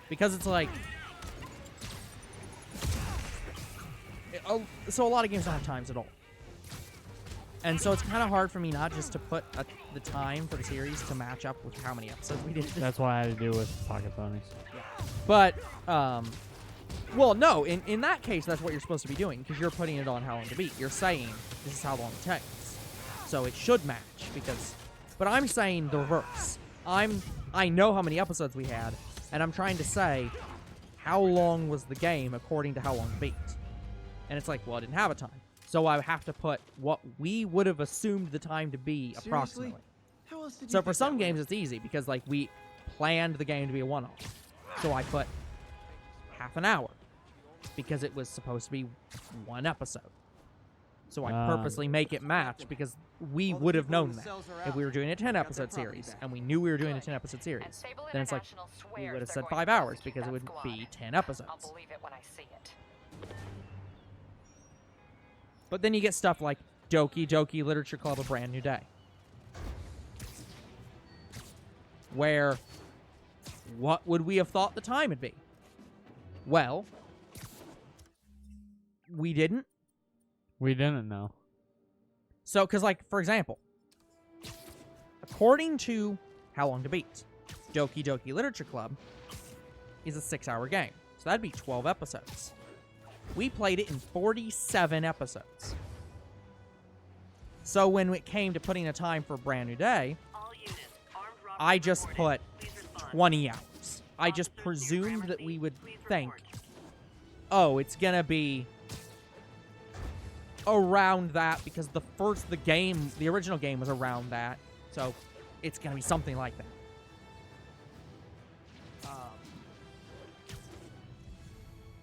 Because it's like so a lot of games don't have times at all. And so it's kind of hard for me not just to put the time for the series to match up with how many episodes we did. That's what I had to do with Pocket Ponies. But, well, no, in that case, that's what you're supposed to be doing, because you're putting it on how long to beat. You're saying this is how long it takes. So it should match, but I'm saying the reverse. I know how many episodes we had, and I'm trying to say how long was the game according to how long to beat. And it's like, well, I didn't have a time. So I have to put what we would have assumed the time to be approximately. How else did you So for think some that games would- it's easy because like we planned the game to be a one-off. So I put half an hour because it was supposed to be one episode. So I purposely make it match because we would have known that if we were doing a 10-episode series and we knew we were doing a 10-episode And series. Sable Then it's like International we swears would have they're said going 5 to hours prosecute because it that would squad. be 10 I'll episodes. believe it when I see it. But then you get stuff like Doki Doki Literature Club A Brand New Day. Where, what would we have thought the time would be? Well, we didn't. We didn't know. So, because like, for example, according to How Long to Beat, Doki Doki Literature Club is a 6-hour game. So that'd be 12 episodes. We played it in 47 episodes. So when it came to putting a time for a Brand New Day, All units, armed robbers I just reported. put Please respond. 20 hours. I just presumed that we would think, oh, it's going to be around that because the original game was around that. So it's going to be something like that.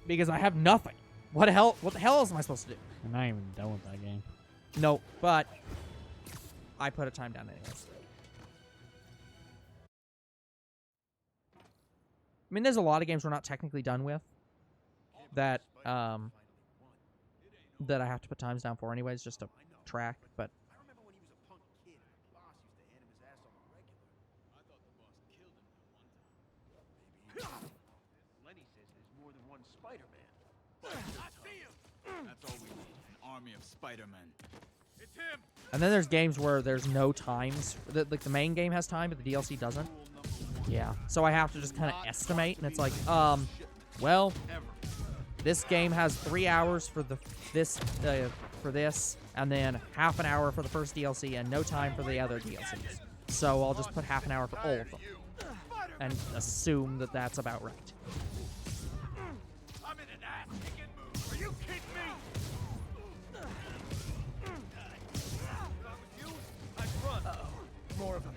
Because I have nothing. What the hell else am I supposed to do? I'm not even done with that game. Nope, but I put a time down anyways. I mean, there's a lot of games we're not technically done with that that I have to put times down for anyways, just to track, but I remember when he was a punk kid and the boss used to hand him his ass on the regular. I thought the boss killed him that one time. Lenny says there's more than one Spider-Man. I see him! That's all we need. An army of Spider-Men. It's him! and then there's games where there's no times. Like the main game has time, but the DLC doesn't. Yeah. So I have to just kind of estimate, and it's like, well, this game has 3 hours for this, and then half an hour for the first DLC, and no time for the other DLCs. So I'll just put half an hour for all of them, and assume that that's about right. I'm in an ass-kicking mood. Are you kidding me? If I was you, I'd run. More of them.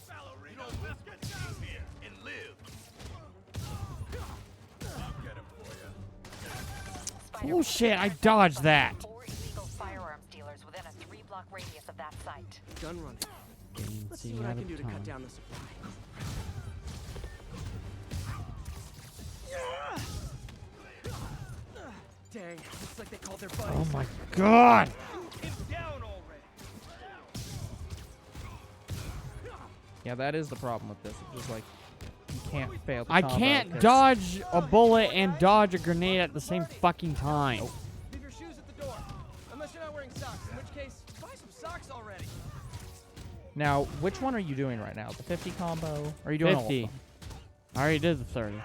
Ballerina, let's get down here and live. I'll get him for you. Oh shit, I dodged that. 4 illegal firearms dealers within a 3-block radius of that site. Gun running. Let's see See what I out can of do to time. cut down the supply. Dang, looks like they called their buddies. Oh my god. Him down already. Yeah, that is the problem with this. It's just like you can't fail. The I combo can't 'cause- dodge a bullet and dodge a grenade at the same fucking time. Leave your shoes at the door. Unless you're not wearing socks, in which case, buy some socks already. Now, which one are you doing right now? The 50 combo? Or are you doing all of 50. them? I already did the 30.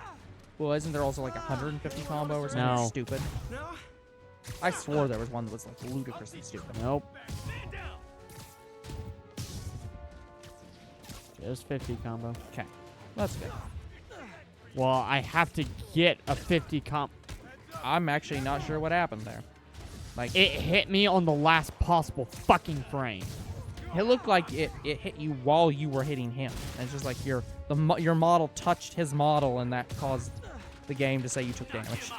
Well, isn't there also like a 150 combo or something No. stupid? No? I swore there was one that was like ludicrously stupid. Nope. Just 50 combo. Okay, that's good. Well, I have to get a 50 comp. I'm actually not sure what happened there. Like, It hit me on the last possible fucking frame. it looked like it hit you while you were hitting him. And it's just like your model touched his model, and that caused the game to say you took damage.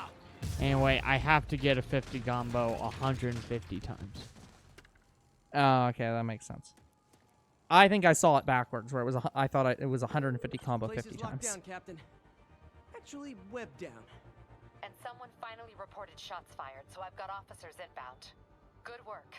Anyway, I have to get a 50 combo 150 times. Oh, okay, that makes sense. I think I saw it backwards, where it was I thought it was 150 combo Place 50 is locked times. down, Captain. Actually, webbed down. And someone finally reported shots fired, so I've got officers inbound. Good work.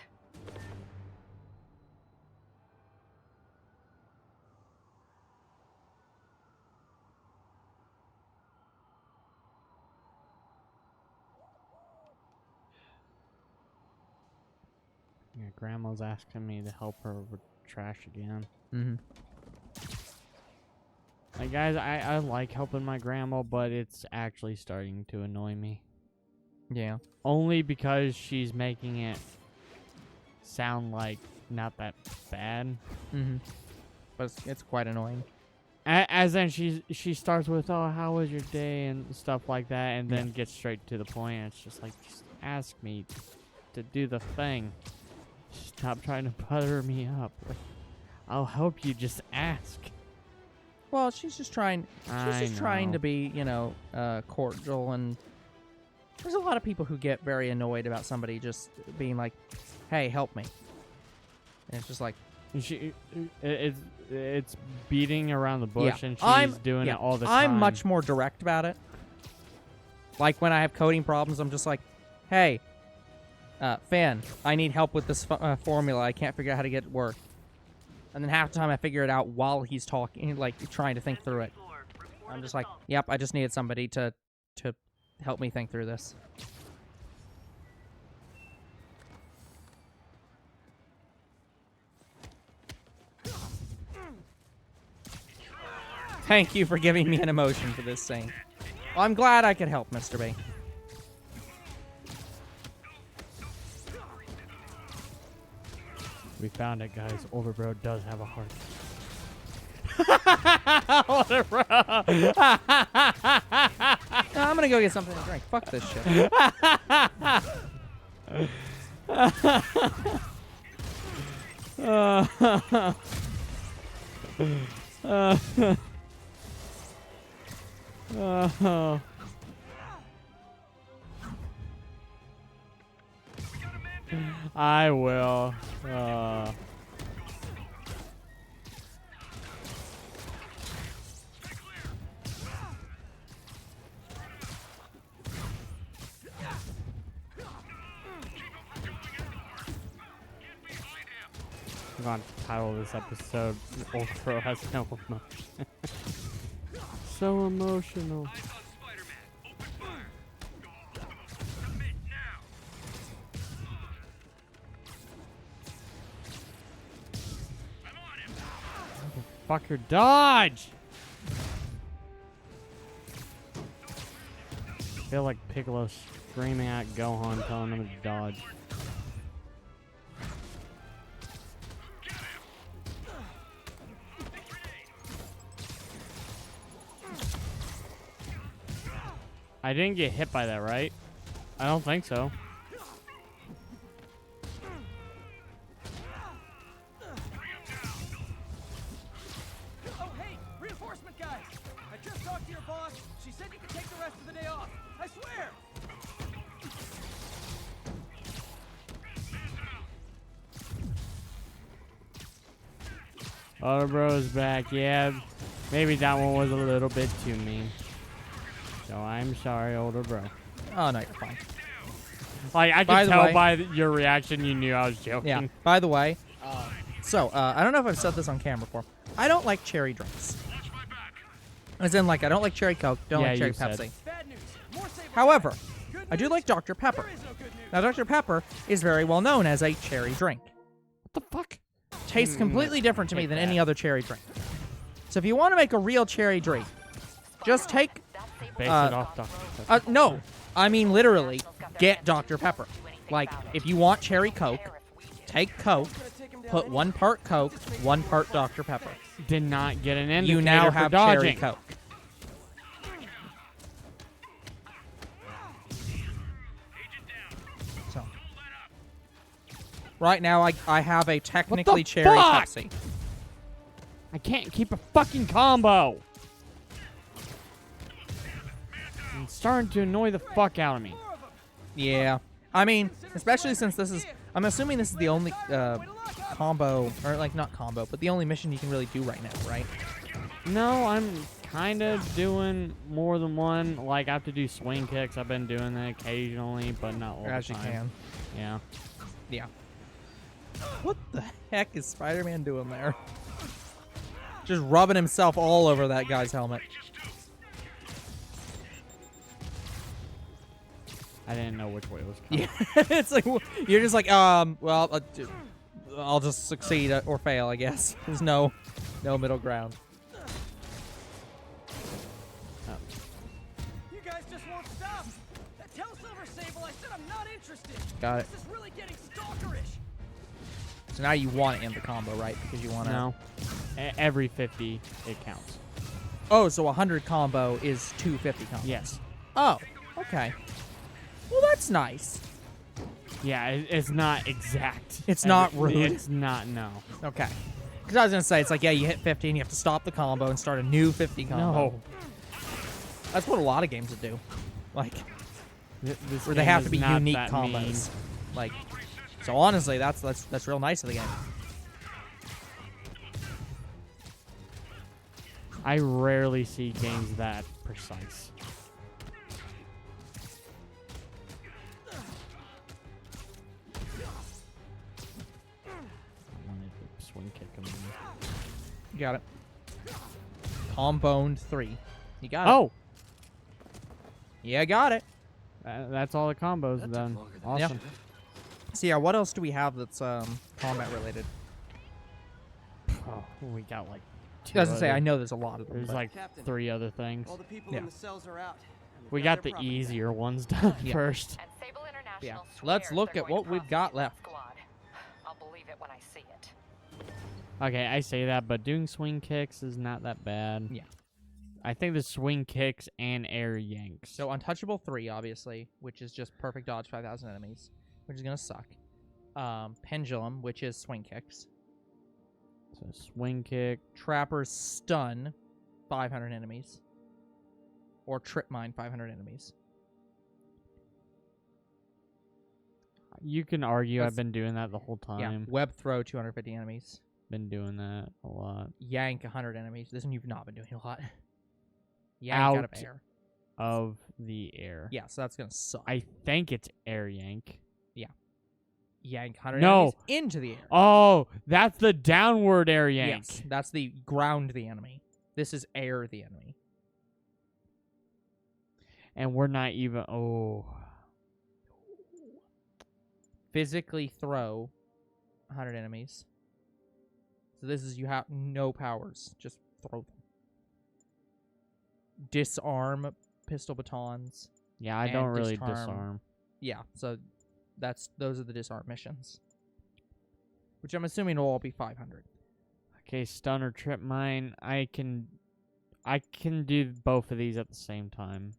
Yeah, Grandma's asking me to help her with trash again. Mm-hmm. Like, guys, I like helping my grandma, but it's actually starting to annoy me. Yeah. Only because she's making it sound like not that bad. Mm-hmm. But it's quite annoying. As then she starts with, oh, how was your day and stuff like that, and then gets straight to the point. It's just like, just ask me to do the thing. Stop trying to butter me up. Like, I'll help you, just ask. Well, she's just trying. I She's just trying know. to be, cordial, and there's a lot of people who get very annoyed about somebody just being like, "Hey, help me." And it's just like, It's beating around the bush, and she's doing it all the time. I'm much more direct about it. Like when I have coding problems, I'm just like, "Hey, Finn, I need help with this formula. I can't figure out how to get it to work." And then half the time I figure it out while he's talking, like trying to think through it. I'm just like, "Yep, I just needed somebody to help me think through this." Thank you for giving me an emotion for this scene. Well, I'm glad I could help, Mr. B. We found it, guys. Older bro does have a heart. Older bro. I'm gonna go get something to drink. Fuck this shit. I will. I'm going to title this episode Old Crow Has No Emotion. So emotional. Fucker, dodge! I feel like Piccolo screaming at Gohan, telling him to dodge. I didn't get hit by that, right? I don't think so. Oh, hey, reinforcement guys! I just talked to your boss. She said you could take the rest of the day off. I swear! Other bro's back, yeah. Maybe that one was a little bit too mean. So I'm sorry, older bro. Oh, no, you're fine. Like, I could tell by your reaction you knew I was joking. Yeah. By the way, I don't know if I've said this on camera before. I don't like cherry drinks. As in, like, I don't like cherry Coke, don't like cherry Pepsi. Bad news. More Sable However, Good I do news. like Dr. Pepper. There is no good news. Now, Dr. Pepper is very well known as a cherry drink. What the fuck? Tastes completely different to me take than that. any other cherry drink. So if you want to make a real cherry drink, just take... Base it off Dr. Pepper. no, I mean literally, get Dr. Pepper. Like, if you want cherry Coke, take Coke, put 1 part Coke, 1 part Dr. Pepper. Did not get an indicator You now for have dodging. cherry Coke. So, right now, I have a technically cherry fuck? Pepsi. I can't keep a fucking combo. It's starting to annoy the fuck out of me. Yeah. I mean, especially since this is... I'm assuming this is the only combo, or like not combo, but the only mission you can really do right now, right? No, I'm kind of doing more than one. Like, I have to do swing kicks. I've been doing that occasionally, but not all As the you time. can. Yeah. Yeah. What the heck is Spider-Man doing there? Just rubbing himself all over that guy's helmet. I didn't know which way it was coming. Yeah, it's like you're just like, well, I'll just succeed or fail, I guess. There's no middle ground. You guys just won't stop. Tell Silver Sable I said I'm not interested. Got it. This is really getting stalkerish. So now you want to end the combo, right? Because you want to. No. Every 50, it counts. Oh, so 100 combo is 250 combo. Yes. Oh, okay. Well, that's nice. Yeah, it's not exact. It's not rude. It's not, no. Okay. Because I was going to say, it's like, yeah, you hit 50 and you have to stop the combo and start a new 50 combo. No. That's what a lot of games would do. Like, This where they game have is to be not unique that combos. mean. Like, so honestly, that's real nice of the game. I rarely see games that precise. I wanted to swing kick him. You got it. Comboned 3. You got it. Oh! Yeah, got it. That's all the combos done. Awesome. So yeah, what else do we have that's combat related? Oh, we got like two. I was gonna say, other- I know there's a lot of them. There's but- like Captain, 3 other things. All the people Yeah. in the cells are out. and they've We got their the property back. easier ones done Yeah. first. And Sable International Yeah. swears Let's look they're at going what to we've got prosecute that left. squad. I'll believe it when I see it. Okay, I say that, but doing swing kicks is not that bad. Yeah. I think the swing kicks and air yanks. So Untouchable 3, obviously, which is just perfect dodge 5,000 enemies, which is gonna suck. Pendulum, which is swing kicks. So swing kick. Trapper's Stun, 500 enemies. Or Trip Mine, 500 enemies. You can argue I've been doing that the whole Yeah. time. Web throw 250 enemies. Been doing that a lot. Yank 100 enemies. This one you've not been doing a lot. Yank out of air. Of the air. Yeah, so that's gonna suck. I think it's air yank. Yank 100 No. enemies into the air. Oh, that's the downward air yank. Yes, that's the ground the enemy. This is air the enemy. And we're not even. Oh. Physically throw 100 enemies. So this is you have no powers. Just throw them. Disarm pistol batons. Yeah, I And don't really disarm. disarm. Yeah, so those are the disarm missions. Which I'm assuming will all be 500. Okay, stun or trip mine. I can do both of these at the same time.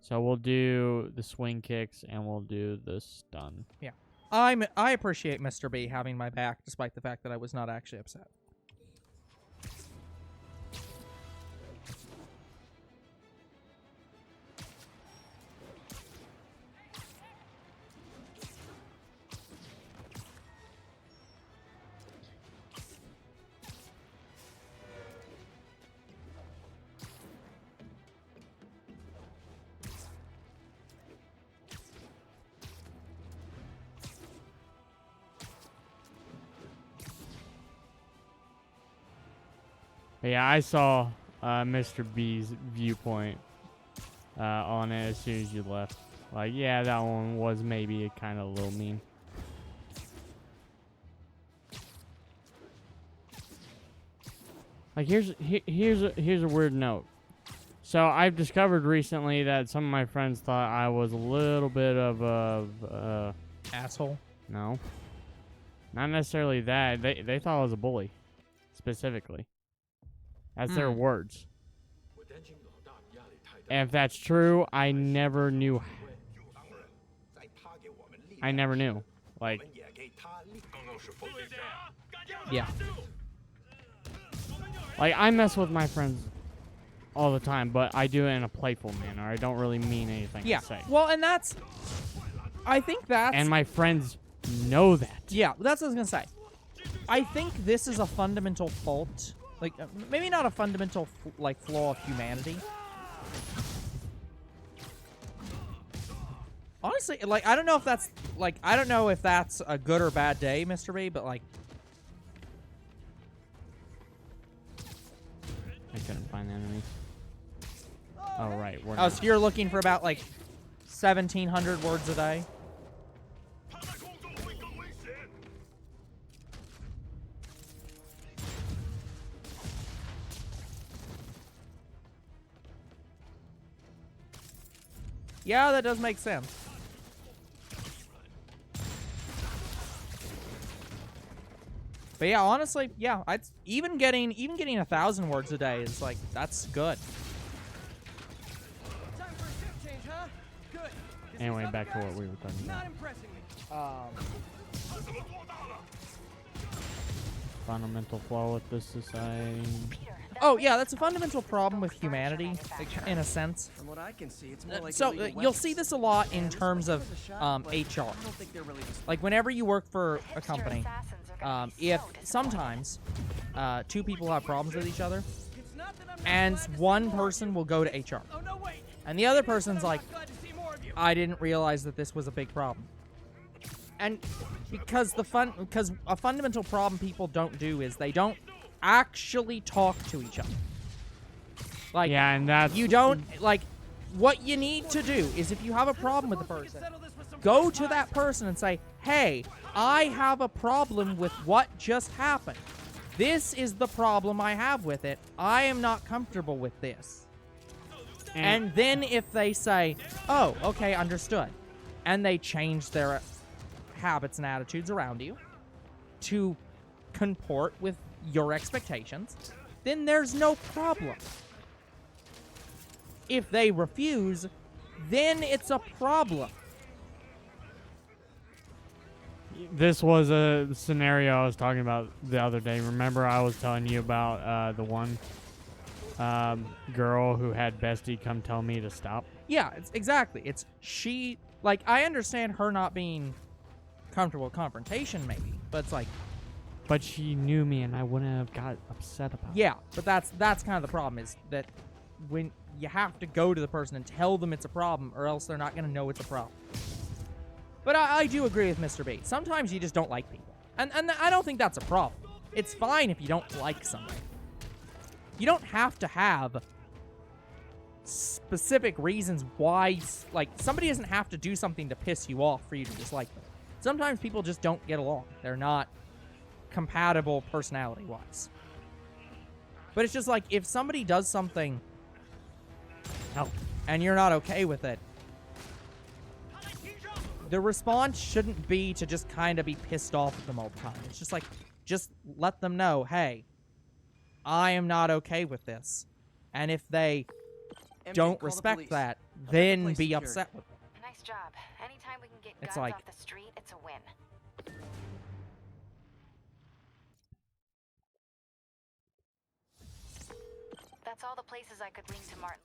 So we'll do the swing kicks and we'll do the stun. Yeah. I appreciate Mr. B having my back despite the fact that I was not actually upset. But yeah, I saw Mr. B's viewpoint on it as soon as you left. Like, yeah, that one was maybe kind of a little mean. Like, here's a weird note. So I've discovered recently that some of my friends thought I was a little bit of a Asshole. no, not necessarily that. They thought I was a bully, specifically. That's their words. And if that's true, I never knew. I never knew. Like, Yeah. like I mess with my friends all the time, but I do it in a playful manner. I don't really mean anything Yeah. to say. Well, and that's... I think that's... And my friends know that. Yeah, that's what I was going to say. I think this is a fundamental fault. Like, maybe not a fundamental, flaw of humanity. Honestly, like, I don't know if that's, a good or bad day, Mr. B, but, like... I couldn't find enemies. Oh, right. We're Oh, not. so you're looking for about, 1,700 words a day? Yeah, that does make sense. But yeah, honestly, yeah, even getting 1,000 words a day is that's good. Time for a shift change, huh? Good. 'Cause these Anyway, other back to what guys, we were talking not about. impressing me. Fundamental flaw with this society. Oh yeah, that's a fundamental problem with humanity, in a sense. From what I can see, it's more like So illegal you'll see weapons. this a lot in And this terms of person was a shot, but HR. I don't think they're really Like whenever you work for a company, Assassins are gonna be if so disappointed. sometimes two people have problems with each other, It's not that I'm not and glad to see one more of person you. will go to HR, Oh no, wait. and the other Maybe I said person's I'm like, not glad to see more of you. I didn't realize that this was a big problem. And because a fundamental problem people don't do is they don't actually talk to each other. Like, Yeah, and that's you don't, what you need to do is if you have a problem with the Suppose we person, could settle this with some go fresh to that eyes. person and say, hey, I have a problem with what just happened. This is the problem I have with it. I am not comfortable with this. And then if they say, oh, okay, understood, and they change their habits and attitudes around you to comport with your expectations, then there's no problem. If they refuse, then it's a problem. This was a scenario I was talking about the other day. Remember I was telling you about the one girl who had Bestie come tell me to stop? Yeah, exactly. She Like, I understand her not being comfortable with confrontation, maybe, but it's like, But she knew me, and I wouldn't have got upset about it. yeah, but that's kind of the problem, is that when you have to go to the person and tell them it's a problem, or else they're not going to know it's a problem. But I do agree with Mr. B. Sometimes you just don't like people. And I don't think that's a problem. It's fine if you don't like somebody. You don't have to have specific reasons why, like, somebody doesn't have to do something to piss you off for you to dislike them. Sometimes people just don't get along. They're not compatible personality-wise. But it's just like, if somebody does something and you're not okay with it, the response shouldn't be to just kind of be pissed off at them all the time. It's just like, just let them know, hey, I am not okay with this. And if they don't respect that, then be upset with them. Nice job. Anytime we can get It's guns like- off the street, it's a win. That's all the places I could link to Martin.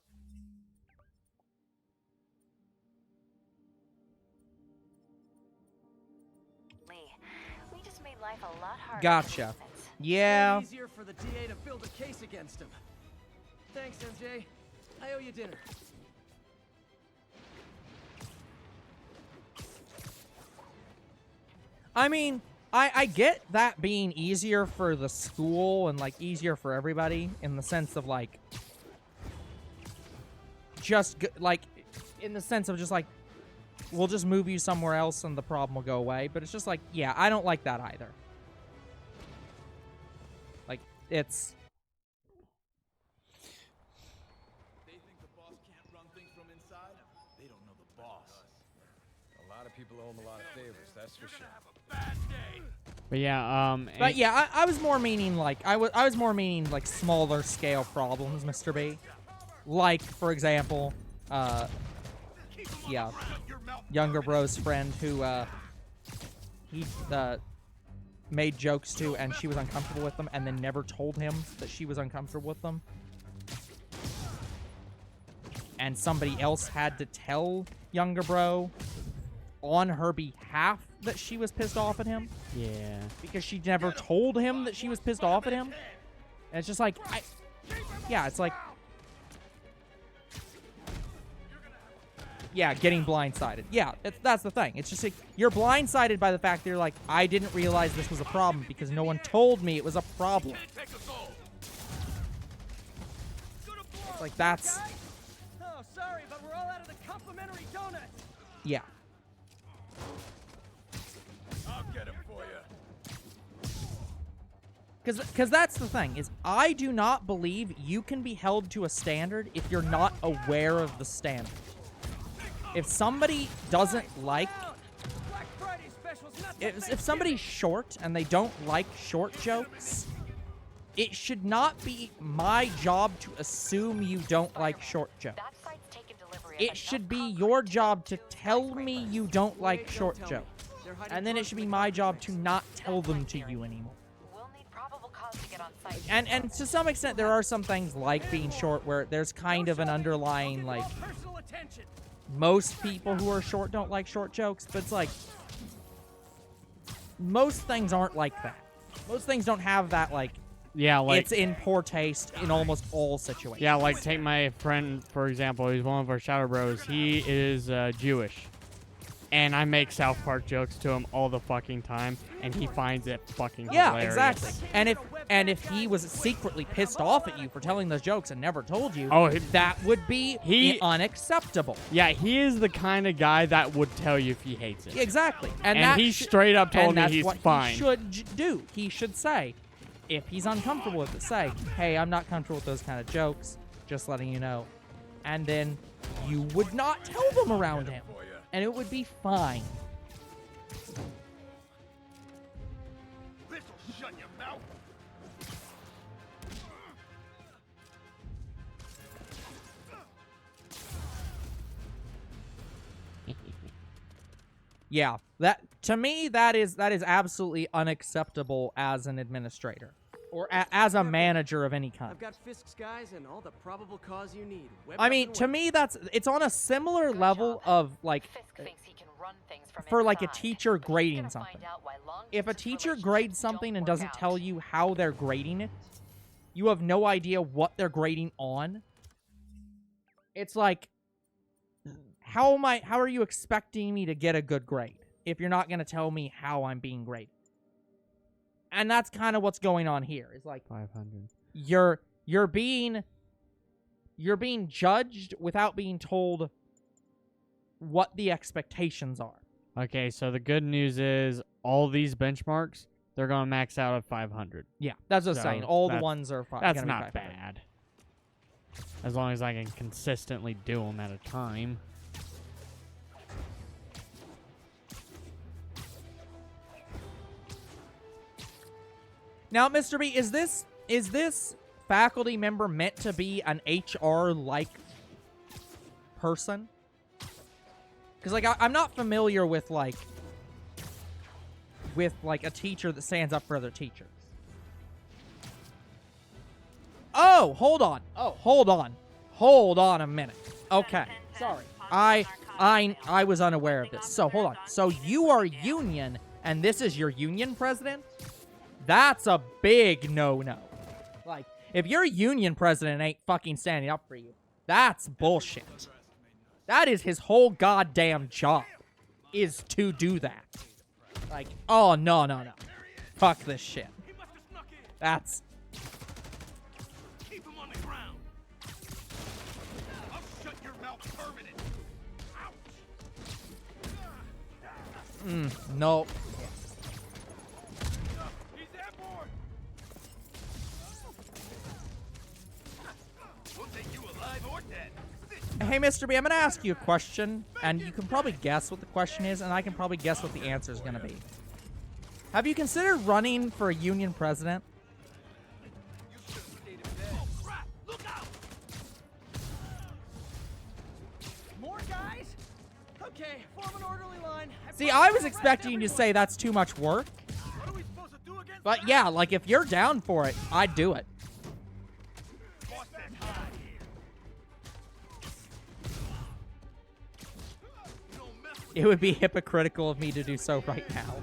Lee, we just made life a lot harder. Gotcha. for inmates. Yeah. Easier for the DA to build a case against him. Thanks, MJ. I owe you dinner. I mean, I get that being easier for the school and, like, easier for everybody in the sense of, like, just, like, in the sense of just, like, we'll just move you somewhere else and the problem will go away. But it's just like, yeah, I don't like that either. Like, it's... They think the boss can't run things from inside? They don't know the boss. A lot of people owe him a lot of favors, that's for sure. But yeah, But yeah, I was more meaning, like, I was more meaning, like, smaller scale problems, Mr. B. Like, for example, yeah, younger bro's friend who, he, made jokes to, and she was uncomfortable with them, and then never told him that she was uncomfortable with them. And somebody else had to tell younger bro on her behalf that she was pissed off at him. yeah. Because she never told him that she was pissed off at him. And it's just like, yeah, it's like, yeah, getting blindsided. Yeah, that's the thing. It's just like, you're blindsided by the fact that you're like, I didn't realize this was a problem because no one told me it was a problem. It's like, that's, Oh, sorry, but we're all out of the complimentary donuts. yeah. I'll get him for you. Because that's the thing, is I do not believe you can be held to a standard if you're not aware of the standard. If somebody doesn't like... Black Friday specials, not If somebody's short and they don't like short jokes, it should not be my job to assume you don't like short jokes. That site's taken delivery of It enough should be concrete your to job to build tell me skyscrapers. you don't like Wait, short don't tell me. jokes. They're hiding And then it drugs should be in the my job concrete to mix. not tell That's them my to theory. you anymore. We'll need probable cause to get on site. And to some extent, there are some things like being short where there's kind of an underlying, like, Personal attention. most people who are short don't like short jokes, but it's like, most things aren't like that. Most things don't have that, like, Yeah, like it's in poor taste in almost all situations. yeah, like take my friend for example. He's one of our Shadow Bros. He is Jewish, and I make South Park jokes to him all the fucking time, and he finds it fucking Yeah, hilarious. exactly. And if he was secretly pissed off at you for telling those jokes and never told you, Oh, that would be unacceptable. Yeah, he is the kind of guy that would tell you if he hates it. Exactly. And that he sh- straight up told and me that's he's what fine. He should do. He should say, if he's uncomfortable with it, say, hey, I'm not comfortable with those kind of jokes, just letting you know. And then you would not tell them around him. And it would be fine. This'll shut your mouth. Yeah, that to me that is absolutely unacceptable as an administrator. Or as a manager of any kind. I've got Fisk's guys and all the probable cause you need. I mean, to me, it's on a similar level of, like, Fisk thinks he can run things from for, like, a inside, teacher but he's grading gonna something. find out why If a long-distance teacher relationships grades something don't and work doesn't out. tell you how they're grading it, you have no idea what they're grading on. It's like, how are you expecting me to get a good grade if you're not going to tell me how I'm being graded? And that's kind of what's going on here. It's like 500. You're being judged without being told what the expectations are. Okay, so the good news is all these benchmarks, they're going to max out at 500. Yeah, that's what I'm So saying. All the ones are fine. That's not bad. As long as I can consistently do them at a time. Now, Mr. B, is this faculty member meant to be an HR-like person? Because, like, I'm not familiar with, like, a teacher that stands up for other teachers. Oh, hold on. Oh, hold on. Hold on a minute. Okay. Sorry. I was unaware of this. So, hold on. So, you are union, and this is your union president? That's a big no-no. Like, if your union president ain't fucking standing up for you, that's bullshit. That is his whole goddamn job, is to do that. Like, oh, no. Fuck this shit. That's... Keep him on the ground. I'll shut your mouth permanent. Ouch. No. He's airborne. We'll take you alive or dead. Hey, Mr. B, I'm going to ask you a question, and you can probably guess what the question is, and I can probably guess what the answer is going to be. Have you considered running for a union president? You should have stayed in bed. Oh, crap. Look out. More guys? Okay, form an orderly line. See, I was expecting you to say that's too much work. What are we supposed to do against But yeah, like, if you're down for it, I'd do it. Boss that high. You don't mess with It would be hypocritical of me to do so right now.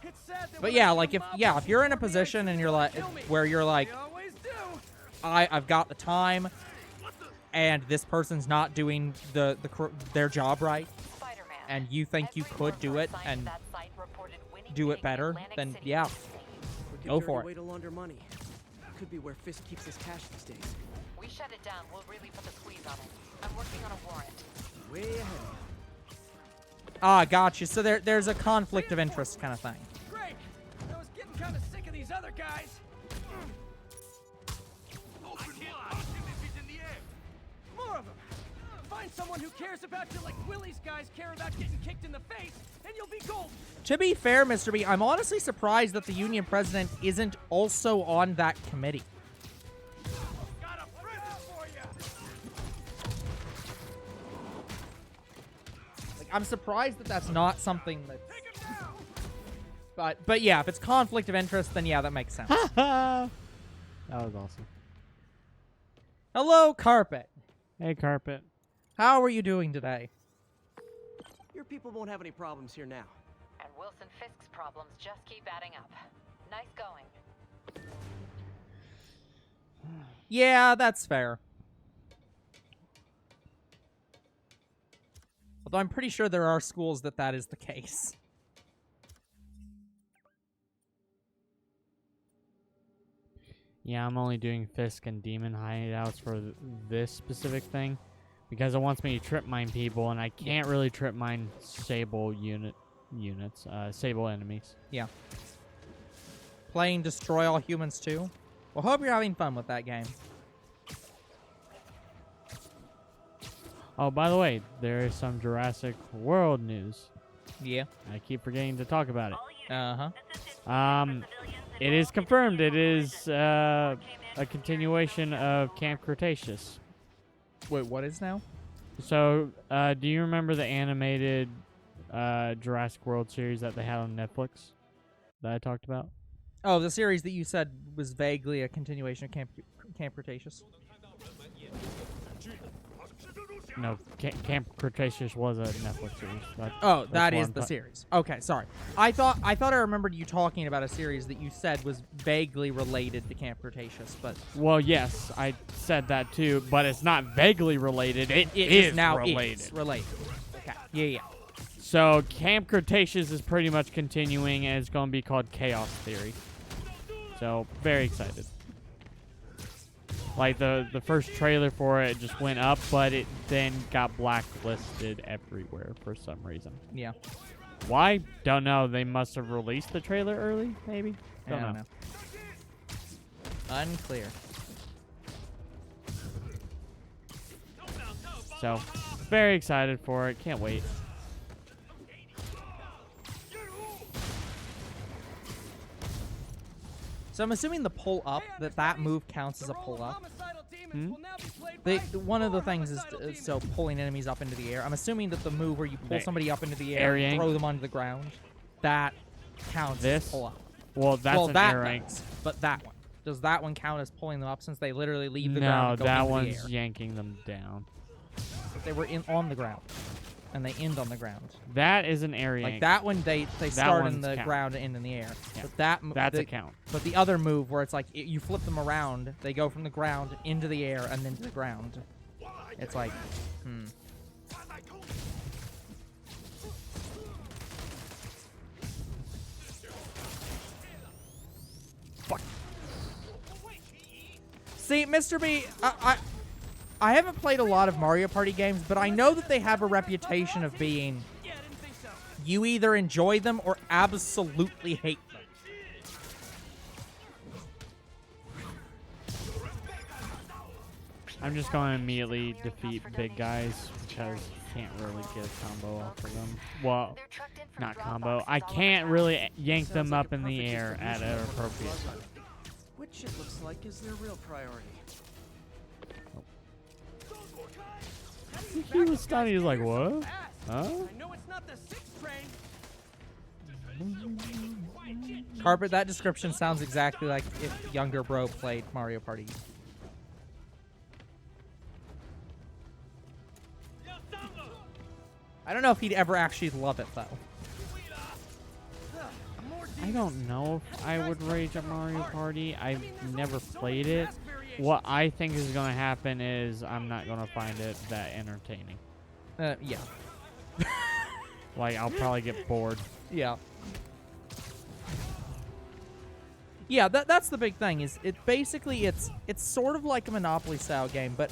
It's sad that But when yeah, I like, come if up, you're in a people position and you're like, kill me. where you're like, They always do. I've got the time, and this person's not doing their job right, Spider-Man. and you think you Every could do worker it assigned and to that site reported winning do it big in better, Atlantic then City, yeah, Tennessee. Wicked go dirty for it. way to launder money. Could be where Fisk keeps his cash these days. We shut it down. We'll really put the squeeze on it. I'm working on a warrant. Way ahead. Ah, gotcha. So there's a conflict of interest kind of thing. Great. I was getting kind of sick of these other guys. I can't punch him if he's in the air. More of them. Find someone who cares about you like Willie's guys care about getting kicked in the face, and you'll be golden. To be fair, Mr. B, I'm honestly surprised that the union president isn't also on that committee. Got a present for you. Like, I'm surprised that that's not something that. Take him down. But yeah, if it's conflict of interest, then yeah, that makes sense. That was awesome. Hello, Carpet. Hey, Carpet. How are you doing today? Your people won't have any problems here now. And Wilson Fisk's problems just keep adding up. Nice going. Yeah, that's fair. Although I'm pretty sure there are schools that is the case. Yeah, I'm only doing Fisk and Demon hideouts for this specific thing because it wants me to trip mine people, and I can't really trip mine Sable units, Sable enemies. Yeah. Playing Destroy All Humans 2. Well, hope you're having fun with that game. Oh, by the way, there is some Jurassic World news. Yeah. I keep forgetting to talk about it. Uh-huh. It is confirmed. It is a continuation of Camp Cretaceous. Wait, what is now? So, do you remember the animated Jurassic World series that they had on Netflix? that I talked about? Oh, the series that you said was vaguely a continuation of Camp Cretaceous. No, Camp Cretaceous was a Netflix series. That is the series. Okay, sorry. I thought I remembered you talking about a series that you said was vaguely related to Camp Cretaceous, but well, yes, I said that too, but it's not vaguely related. It is now related. It's related. Okay. Yeah. So Camp Cretaceous is pretty much continuing, and it's going to be called Chaos Theory. So very excited. Like the first trailer for it just went up, but it then got blacklisted everywhere for some reason. Yeah. Why? Don't know. They must have released the trailer early, maybe? Don't know. Unclear. So, very excited for it. Can't wait. So I'm assuming the pull up, that move counts as a pull up. One of the things is so pulling enemies up into the air. I'm assuming that the move where you pull somebody up into the air and throw them onto the ground, that counts as pull up. Well, that's an air rank. But that one. Does that one count as pulling them up since they literally leave the ground and go No, that into one's the air? yanking them down. They were on the ground. And they end on the ground. That is an air yank. Like that one, they start in the ground and end in the air. Yeah. But that's a count. But the other move where it's like you flip them around, they go from the ground into the air and then to the ground. It's like, Fuck. See, Mr. B, I haven't played a lot of Mario Party games, but I know that they have a reputation of being you either enjoy them or absolutely hate them. I'm just going to immediately defeat big guys because I can't really get a combo off of them. Well, not combo. I can't really yank them up in the air at an appropriate time. Which it looks like is their real priority. He was stunned. He was like, what? Huh? I know it's not the 6th train. Carpet, that description sounds exactly like if younger bro played Mario Party. I don't know if he'd ever actually love it, though. I don't know if I would rage at Mario Party. I've never played it. What I think is going to happen is I'm not going to find it that entertaining. Yeah. Like, I'll probably get bored. Yeah. Yeah, that's the big thing. Is it basically it's sort of like a Monopoly style game, but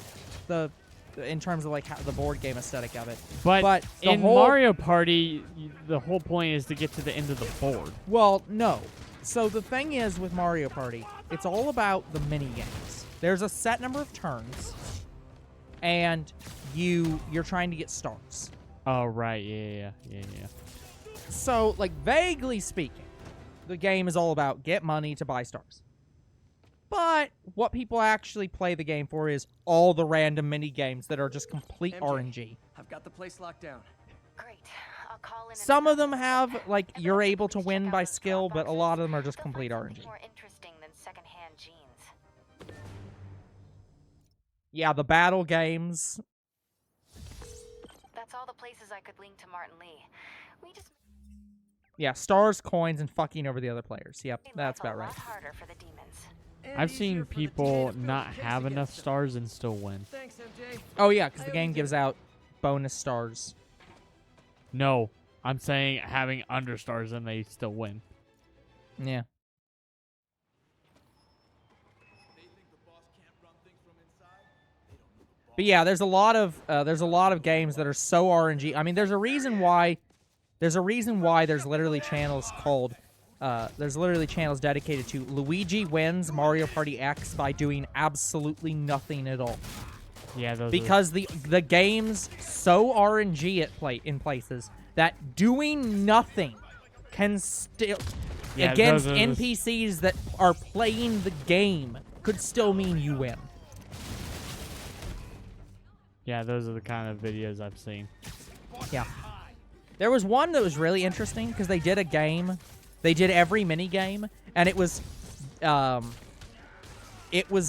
in terms of like how the board game aesthetic of it. But in Mario Party, the whole point is to get to the end of the board. Well, no. So the thing is with Mario Party, it's all about the mini games. There's a set number of turns, and you're trying to get stars. Oh right, yeah. So like vaguely speaking, the game is all about get money to buy stars. But what people actually play the game for is all the random mini games that are just complete RNG. I've got the place locked down. Great. I'll call in. Some of them have like you're able to win by skill, but a lot of them are just complete RNG. More interesting than secondhand jeans. Yeah, the battle games. That's all the places I could link to Martin Lee. We just Yeah, stars, coins, and fucking over the other players. Yep, that's about right. harder for the demons. I've seen people not have enough stars and still win. Thanks, MJ. Oh yeah, because the game gives out bonus stars. No, I'm saying having under stars and they still win. Yeah. But yeah, there's a lot of games that are so RNG. I mean, there's a reason why there's literally channels called there's literally channels dedicated to Luigi wins Mario Party X by doing absolutely nothing at all. Yeah, because the game's so RNG in places that doing nothing can still against NPCs that are playing the game could still mean you win. Yeah, those are the kind of videos I've seen. Yeah. There was one that was really interesting because they did a game They did every mini game, and it was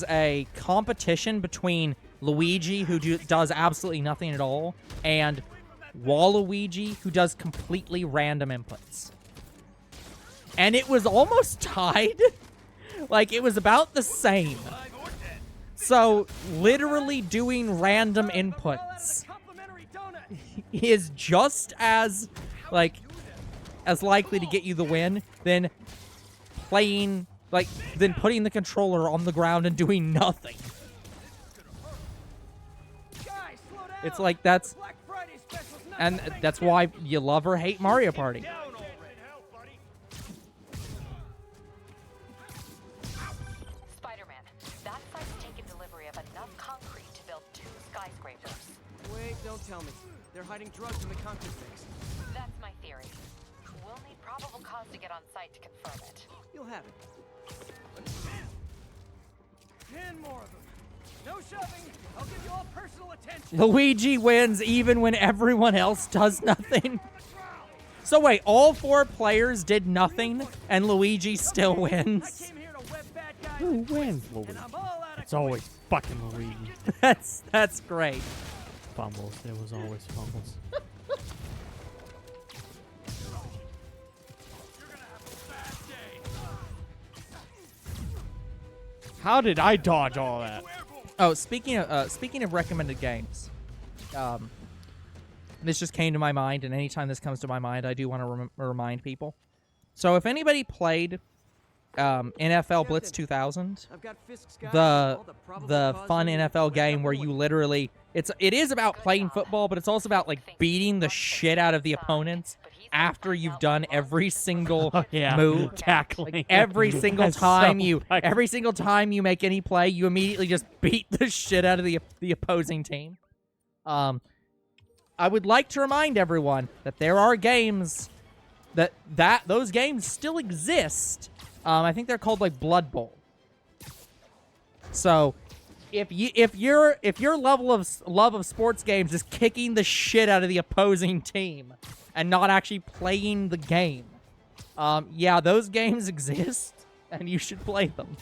a competition between Luigi, who does absolutely nothing at all, and Waluigi, who does completely random inputs. And it was almost tied. Like, it was about the same. So, literally doing random inputs is just as, like, as likely to get you the win than playing, like, than putting the controller on the ground and doing nothing. It's like, that's, and that's why you love or hate Mario Party. Spider-Man, that site's taken delivery of enough concrete to build 2 skyscrapers. Wait, don't tell me. They're hiding drugs in the concrete mix. That's my theory. We'll need probable cause to get on site to confirm it. You'll have it. 10 more of them. No shoving. I'll give you all personal attention. Luigi wins even when everyone else does nothing. So wait, all 4 players did nothing, and Luigi still wins? I came here to web bad guys Who and wins, twists, Luigi? and I'm all out of It's always fucking Luigi. That's great. Fumbles. It was always fumbles. How did I dodge all that? Oh, speaking of recommended games, this just came to my mind, and anytime this comes to my mind, I do want to remind people. So if anybody played NFL Blitz 2000, I've got Fisk's guys, the all probable the cause fun needed to NFL wake game up where the you wood. literally it is about playing football, but it's also about like beating the shit out of the opponents after you've done every single move. Tackling. Like every single That's time so every single time you make any play, you immediately just beat the shit out of the opposing team. I would like to remind everyone that there are games those games still exist. I think they're called like Blood Bowl. So, if your level of love of sports games is kicking the shit out of the opposing team and not actually playing the game, yeah, those games exist and you should play them.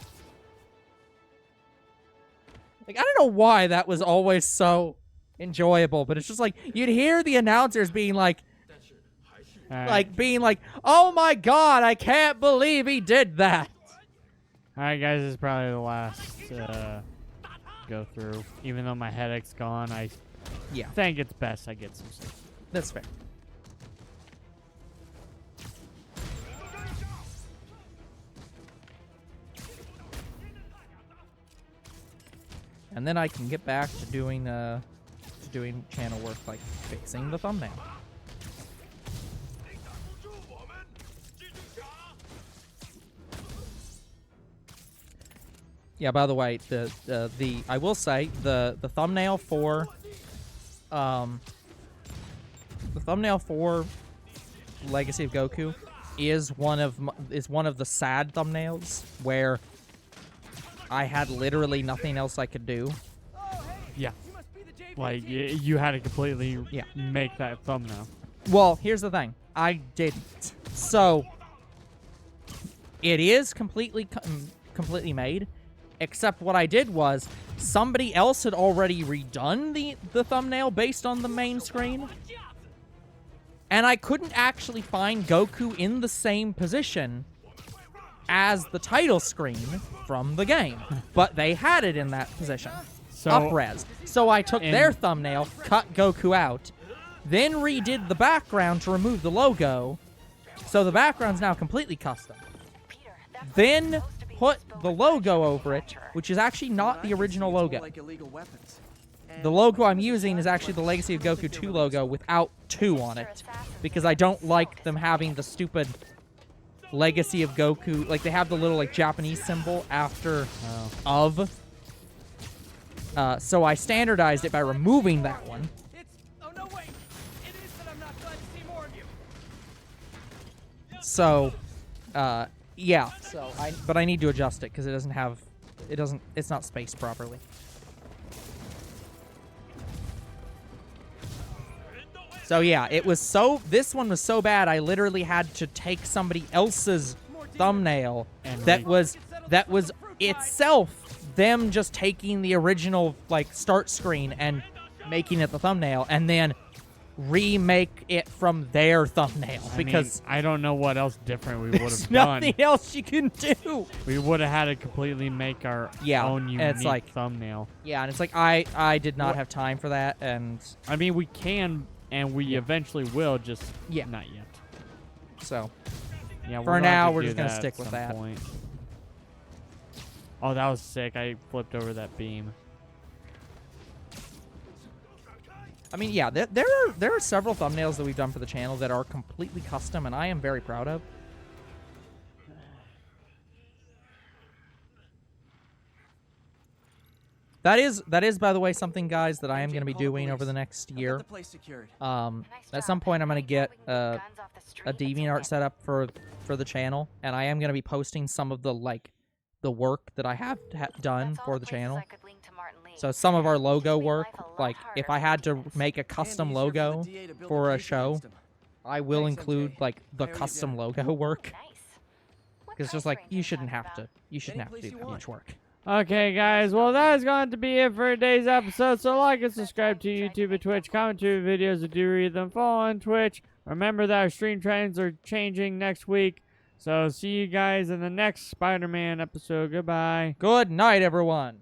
Like, I don't know why that was always so enjoyable, but it's just like you'd hear the announcers being like, oh my god, I can't believe he did that. Alright, guys, this is probably the last go through. Even though my headache's gone, I think it's best I get some sleep. That's fair. And then I can get back to doing channel work, like fixing the thumbnail. Yeah, by the way, I will say the thumbnail for Legacy of Goku is one of the sad thumbnails where I had literally nothing else I could do. Yeah. Like, you had to completely make that thumbnail. Well, here's the thing. I didn't. So, it is completely made, except what I did was somebody else had already redone the thumbnail based on the main screen, and I couldn't actually find Goku in the same position as the title screen from the game, but they had it in that position. So, up-res. So I took their thumbnail, cut Goku out, then redid the background to remove the logo, so the background's now completely custom. Then put the logo over it, which is actually not the original logo. The logo I'm using is actually the Legacy of Goku 2 logo without 2 on it, because I don't like them having the stupid Legacy of Goku, like they have the little like Japanese symbol after of. So I standardized it by removing that one. Oh no, wait. It is that I'm not glad to see more of you. So, yeah. So but I need to adjust it because it's not spaced properly. So yeah, it was so. This one was so bad. I literally had to take somebody else's thumbnail that was itself them just taking the original like start screen and making it the thumbnail, and then remake it from their thumbnail because I don't know what else different we would have done. nothing else you can do. We would have had to completely make our own unique thumbnail. Yeah, and it's like I did not have time for that, and I mean we can and we eventually will, just not yet. So yeah, for now we're just gonna stick with that. Point. Oh, that was sick! I flipped over that beam. I mean, yeah, there are several thumbnails that we've done for the channel that are completely custom, and I am very proud of. That is, by the way, something, guys, that I am going to be doing over the next year. At some point, I'm going to get a DeviantArt set up for the channel, and I am going to be posting some of the work that I have done for the channel. So some of our logo work, like if I had to make a custom logo for a show, I will include like the custom logo work. Because just like you shouldn't have to do that much work. Okay, guys. Well, that is going to be it for today's episode. So like and subscribe to YouTube and Twitch. Comment to videos. Do read them. Follow on Twitch. Remember that our stream trends are changing next week. So see you guys in the next Spider-Man episode. Goodbye. Good night, everyone.